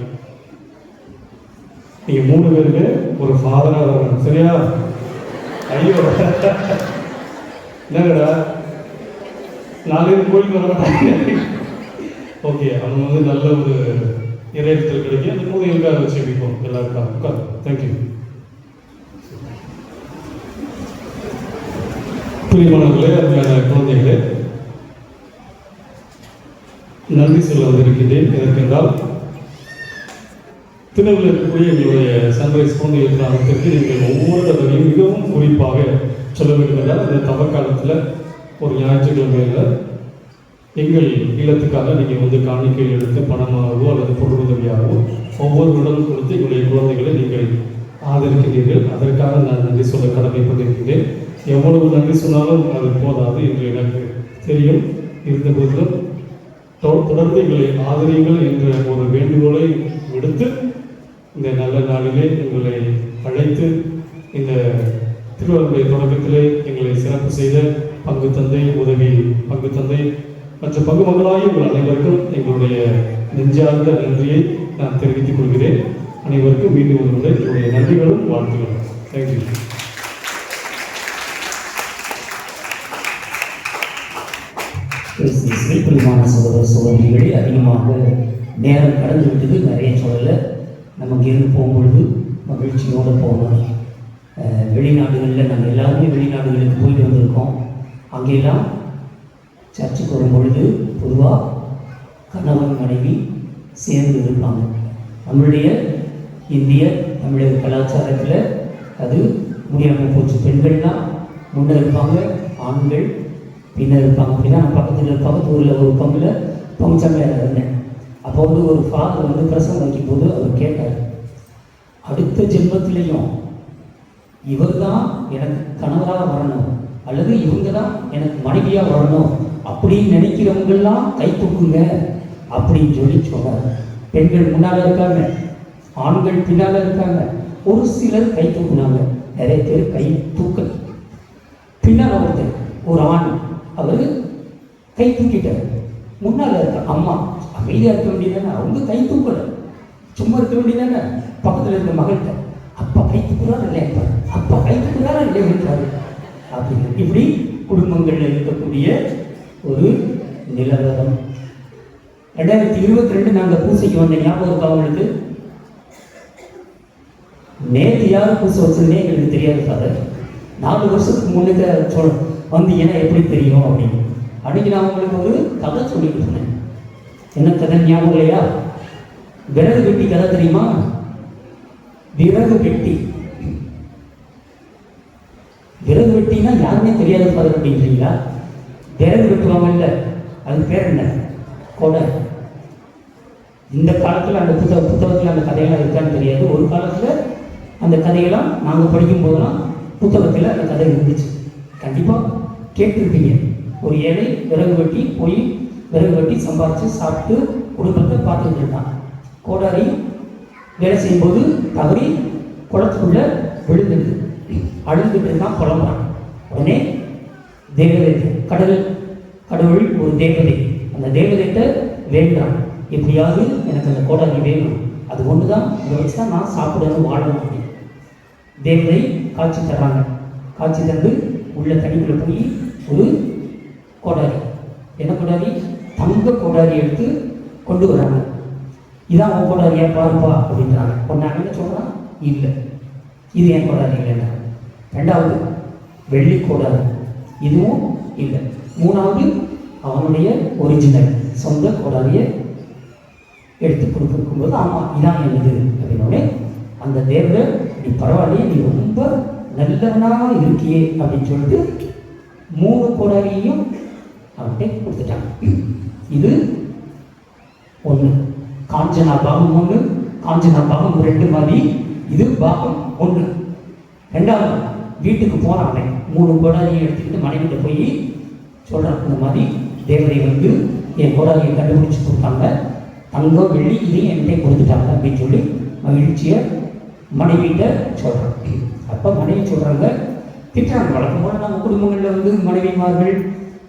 நீங்கள் 3 பேருமே ஒரு ஃபாதராக வரணும், சரியா? ஐயோ என்னங்கடா 4 பேர் கோயிலுக்கு வர மாட்டாங்க. ஓகே, அவங்க வந்து நல்ல ஒரு இறையத்தில் கிடைக்கும். அந்த 3 பேருக்காக வச்சு ஜெபிப்போம் எல்லாருக்காக. உட்கார். தேங்க்யூ. பிரியமானவர்களே, அருமையான குழந்தைகளே, நன்றி சொல்ல வந்திருக்கின்றேன். எதற்கென்றால் திருநெல்வேலியில் இருக்கக்கூடிய எங்களுடைய சன்ரைஸ் குழந்தை கிராமத்திற்கு நீங்கள் ஒவ்வொரு தடவையும் மிகவும் குறிப்பாக சொல்ல வேண்டும் என்றால், இந்த தவக்காலத்தில் ஒரு ஞாயிற்றுக்கிழமையில் எங்கள் இல்லத்துக்காக நீங்கள் வந்து காணிக்கையில் எடுத்து பணமாகவோ அல்லது பொருள் உதவியாகவோ ஒவ்வொரு உடலும் கொடுத்து எங்களுடைய குழந்தைகளை நீங்கள் ஆதரிக்கின்றீர்கள். அதற்காக நான் நன்றி சொல்ல கடமைப்பட்டிருக்கின்றேன். எவ்வளவு நன்றி சொன்னாலும் அது போதாது என்று எனக்கு தெரியும். இருந்த போதிலும் தொடர்ந்து எங்களை ஆதரியுங்கள் என்ற ஒரு வேண்டுகோளை விடுத்து இந்த நல்ல நாளிலே எங்களை அழைத்து இந்த திருவள்ளுடைய தொடக்கத்திலே எங்களை சிறப்பு செய்த பங்கு தந்தை, உதவி பங்கு தந்தை மற்றும் பங்கு மக்களாகிய உங்கள் அனைவருக்கும் எங்களுடைய நெஞ்சார்ந்த நன்றியை நான் தெரிவித்துக் கொள்கிறேன். அனைவருக்கும் மீண்டும் ஒரு முறை என்னுடைய நன்றிகளும் வாழ்த்துகளும். தேங்க்யூ. பிரியமான சகோதர சகோதரிகளே, அதிகமாக நேரம் கடந்து விட்டது. நிறைய சொல்லலை. நமக்கு இருந்து போகும்பொழுது மகிழ்ச்சியோடு போகணும். வெளிநாடுகளில் நாங்கள் எல்லாருமே வெளிநாடுகளுக்கு போயிட்டு வந்திருக்கோம். அங்கெல்லாம் சர்ச்சுக்கு வரும் பொழுது பொதுவாக கணவன் மனைவி சேர்ந்து இருப்பாங்க. நம்மளுடைய இந்திய தமிழக கலாச்சாரத்தில் அது முடியாமல் போச்சு. பெண்கள்லாம் முன்னே இருப்பாங்க, ஆண்கள் பின்னர் இருப்பாங்க. அப்படின்னா நான் பக்கத்தில் இருப்பாங்க, ஊரில் ஒரு பங்கில் பங்குச்சமையாக இருந்தேன். அப்போ வந்து ஒரு ஃபாதர் வந்து பிரசவம் வைக்கும்போது அவர் கேட்டார், அடுத்த ஜென்மத்திலையும் இவர் தான் எனக்கு கணவராக வரணும் அல்லது இவங்க தான் எனக்கு மனைவியாக வரணும் அப்படின்னு நினைக்கிறவங்கெல்லாம் கை தூக்குங்க அப்படின்னு சொல்லி சொன்னார். பெண்கள் முன்னால் இருக்காங்க, ஆண்கள் பின்னால் இருக்காங்க. ஒரு சிலர் கை தூக்குனாங்க, நிறைய பேர் கை தூக்கல். பின்னால் ஒருத்தர் ஒரு ஆண் அவர் கை தூக்கிட்டார். முன்னால் இருக்க அம்மா அமைதியாக இருக்க வேண்டியதானே, அவங்க கை தூக்கலை, சும்மா இருக்க வேண்டியதானே. பக்கத்தில் இருக்க மகள்கிட்ட அப்பா கை தூக்குறாரு இல்லையா, அப்பா கை தூக்குறாரா இல்லைன்றாரு அப்படின்னு. இப்படி குடும்பங்களில் இருக்கக்கூடிய ஒரு நிலவரம். 2022 நாங்கள் பூசைக்கு வந்த ஞாபகம் இருக்கா உங்களுக்கு? நேற்று யாரும் பூசை வச்சதுன்னே எங்களுக்கு தெரியாது ஃபாதர். 4 வருஷத்துக்கு முன்னுக்கு வந்தீங்கன்னா எப்படி தெரியும் அப்படின்னு. அன்னைக்கு நான் உங்களுக்கு ஒரு கதை சொல்லிட்டு இருந்தேன். என்ன கதை ஞாபகம் இல்லையா? விறகு வெட்டி கதை தெரியுமா? விறகு வெட்டி, விறகு வெட்டினா யாருமே தெரியாது ஃபாதர் அப்படின்றீங்களா? விறகு வெட்டுவாங்க இல்லை, அது பேர் என்ன? கொடை. இந்த காலத்தில் அந்த புத்தகத்தில் அந்த கதையெல்லாம் இருக்கான்னு தெரியாது. ஒரு காலத்தில் அந்த கதையெல்லாம் நாங்கள் படிக்கும் போதெல்லாம் புத்தகத்தில் அந்த கதை இருந்துச்சு. கண்டிப்பாக கேட்டிருப்பீங்க. ஒரு ஏழை விறகு வெட்டி போய் விறகு வெட்டி சம்பாரித்து சாப்பிட்டு குடும்பத்தை பார்த்துட்டு இருக்கான். கோடாரி வேலை செய்யும்போது தவறி குளத்துக்குள்ளே விழுந்துடுது. அழுதுகிட்டு இருக்கான், புலம்புறான். உடனே தேவதை, கடவுள் ஒரு தேவதை, அந்த தேவதைகிட்ட வேண்டாம், எப்படியாவது எனக்கு அந்த கோடாரி வேணும், அது ஒன்று தான், இதை வச்சு தான் நான் சாப்பிடணும் வாழணும் அப்படின்னு. தேவதை காட்சி தர்றாங்க. காட்சி தந்து உள்ள தண்ணிக்குள்ளே போய் ஒரு கோடாரி, என்ன கோடாரி? தங்க கோடாரி எடுத்து கொண்டு வராங்க. இதான் உன் கோடாரியா பாருப்பா அப்படின்றாங்க. பொண்ணாங்க என்ன சொல்கிறான்? இல்லை, இது என் கோடாரி இல்லைன்னா. 2வது வெள்ளி கோடாரி, இதுவும் இல்லை. 3வது அவனுடைய ஒரிஜினல் சொந்த கோடாரியை எடுத்து கொடுக்கும்போது ஆமாம் இதான் என்னது அப்படின்னோடனே அந்த தேவரை, நீ பரவாயில்லையே, நீ ரொம்ப நல்லவனாக இருக்கியே அப்படின்னு சொல்லிட்டு 3 கோடாரியையும் அவன்கிட்ட கொடுத்துட்டாங்க. இது 1. காஞ்சனா பாகம் 1, காஞ்சனா பாகம் 2 மாதிரி இது பாகம் 1. 2வது வீட்டுக்கு போகிறாங்க. 3 கோடாரியை எடுத்துக்கிட்டு மனைவிட்ட போய் சொல்கிறான், இந்த மாதிரி தேவதை வந்து என் கோடாரியை கண்டுபிடிச்சி கொடுத்தாங்க, தங்கம் வெள்ளி இதையும் என்கிட்ட கொடுத்துட்டாங்க அப்படின்னு சொல்லி மகிழ்ச்சியை மனைவிட்ட சொல்கிறான். அப்போ மனைவி சொல்கிறாங்க, திட்டுறாங்க. வழக்கம் போல் நம்ம குடும்பங்களில் வந்து மனைவிமார்கள்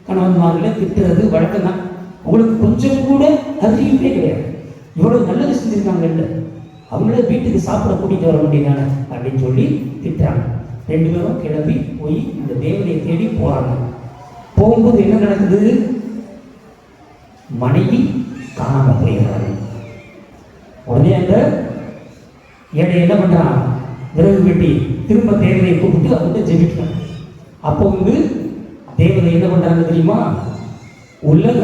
கணவன்மார்களை திட்டுறது வழக்கம் தான். உங்களுக்கு கொஞ்சம் கூட அறிவிப்பே கிடையாது. இவ்வளோ நல்லது செஞ்சுருக்காங்க இல்லை, அவங்கள வீட்டுக்கு சாப்பிட கூட்டிகிட்டு வர வேண்டியதானே அப்படின்னு சொல்லி திட்டுறாங்க. 2 பேரும் கிளம்பி போய் இந்த தேவதையை தேடி போகிறாங்க. போகும்போது என்ன நடக்குது? மனைவி காணாமல் போயிடுறாங்க. உடனே அந்த ஏழை என்ன பண்ணுறான்? விறகு வெட்டி திரும்ப தேவதையை கூப்பிட்டு அவங்ககிட்ட ஜெபிக்கிறான். அப்போ வந்து தேவதை என்ன பண்ணுறாங்க தெரியுமா? உலக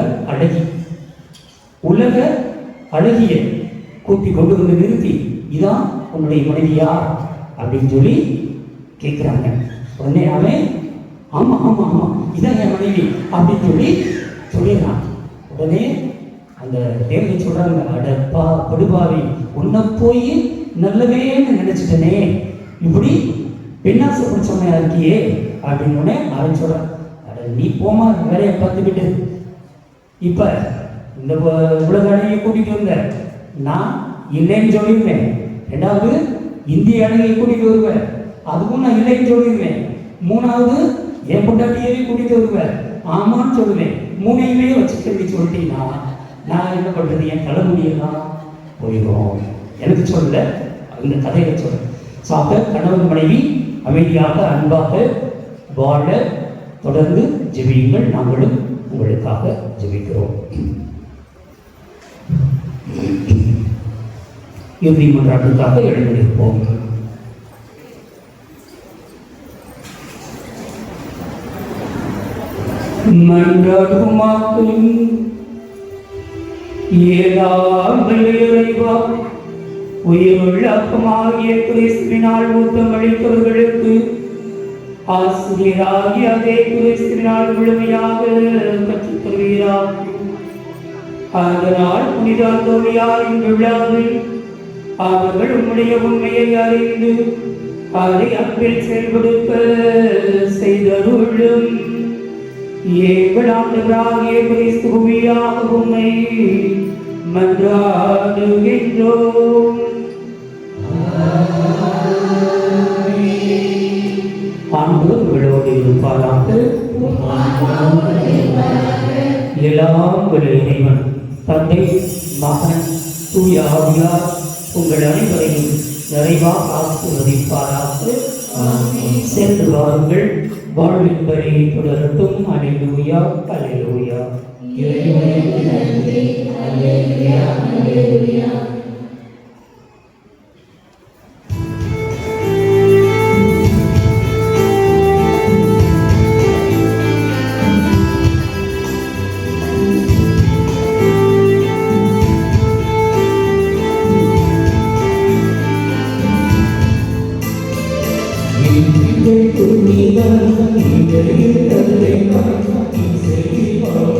அழகிய கூட்டி கொண்டு வந்து நிறுத்தி, இதான் உன்னுடைய மனைவியா அப்படின்னு சொல்லி கேட்குறாங்க. உடனே அவன் ஆமாம் ஆமாம் ஆமாம் இதான் என் மனைவி அப்படின்னு சொல்லி சொல்லிடுறான். உடனே அந்த தேவதை சொல்கிறாங்க, அடப்பா படுபாவி, உன்னை போய் நல்லவேன்னு நினச்சிட்டனே, இப்படி பெண்ணாசை பிடிச்சவனையா இருக்கியே அப்படின்னு உடனே அவன் சொல்கிறான், அட நீ போமா வேலையை பார்த்துக்கிட்டு, இப்போ இந்த உலக அழகியை கூட்டிகிட்டு வந்த நான் இல்லைன்னு சொல்லிடுவேன். 2வது இந்திய அழகியை கூட்டிகிட்டு வருவேன், அதுக்கும் நான் இல்லைன்னு சொல்லிடுவேன். 3வது என் பொண்டாட்டியவே கூட்டிகிட்டு வருவேன், ஆமான்னு சொல்லுவேன். 3ஐயுமே வச்சுக்கி சொல்லிட்டீங்கன்னா நான் என்ன பண்ணுறது? என் தலைமுடியெல்லாம் போயிடும். எனக்கு சொல்லல, இந்த கதையை சொல்கிறேன். சாப்பிட்ட கணவன் மனைவி அமைதியாக அன்பாக வாழ தொடர்ந்து ஜெபியுங்கள். நாங்களும் உங்களுக்காக ஜெபிக்கிறோம். இறுதி மன்றாட்டுக்காக எழுந்திருப்போம். மன்றாடுமாக்கும் இறைவா, உயிருள்ள அப்பமாகிய கிறிஸ்துவினால் ஊக்கம் அளித்தவர்களுக்கு ஆசிரியராகி அதே கிறிஸ்துவினால் முழுமையாக கற்றுத் தருவீராக. அதனால் புனித அந்தோனியாரின் விழாவில் அவர்கள் உம்முடைய உண்மையை அறிந்து அதை அன்பில் செயல்படுத்த செய்தருளும். எங்கள் ஆண்டவராகிய கிறிஸ்து வழியாக உம்மை மன்றாடுகின்றோம். ஆண்டவர் உங்களோடு இருப்பாராக. எல்லாம் உங்கள் இறைவன் தந்தை மகன் தூய ஆவியார் உங்கள் அனைவரையும் நிறைவாக ஆசீர்வதிப்பாராக. சென்று வாருங்கள், வாழ்வின் வழி தொடரட்டும். அல்லேலூயா, அல்லேலூயா. Thank you.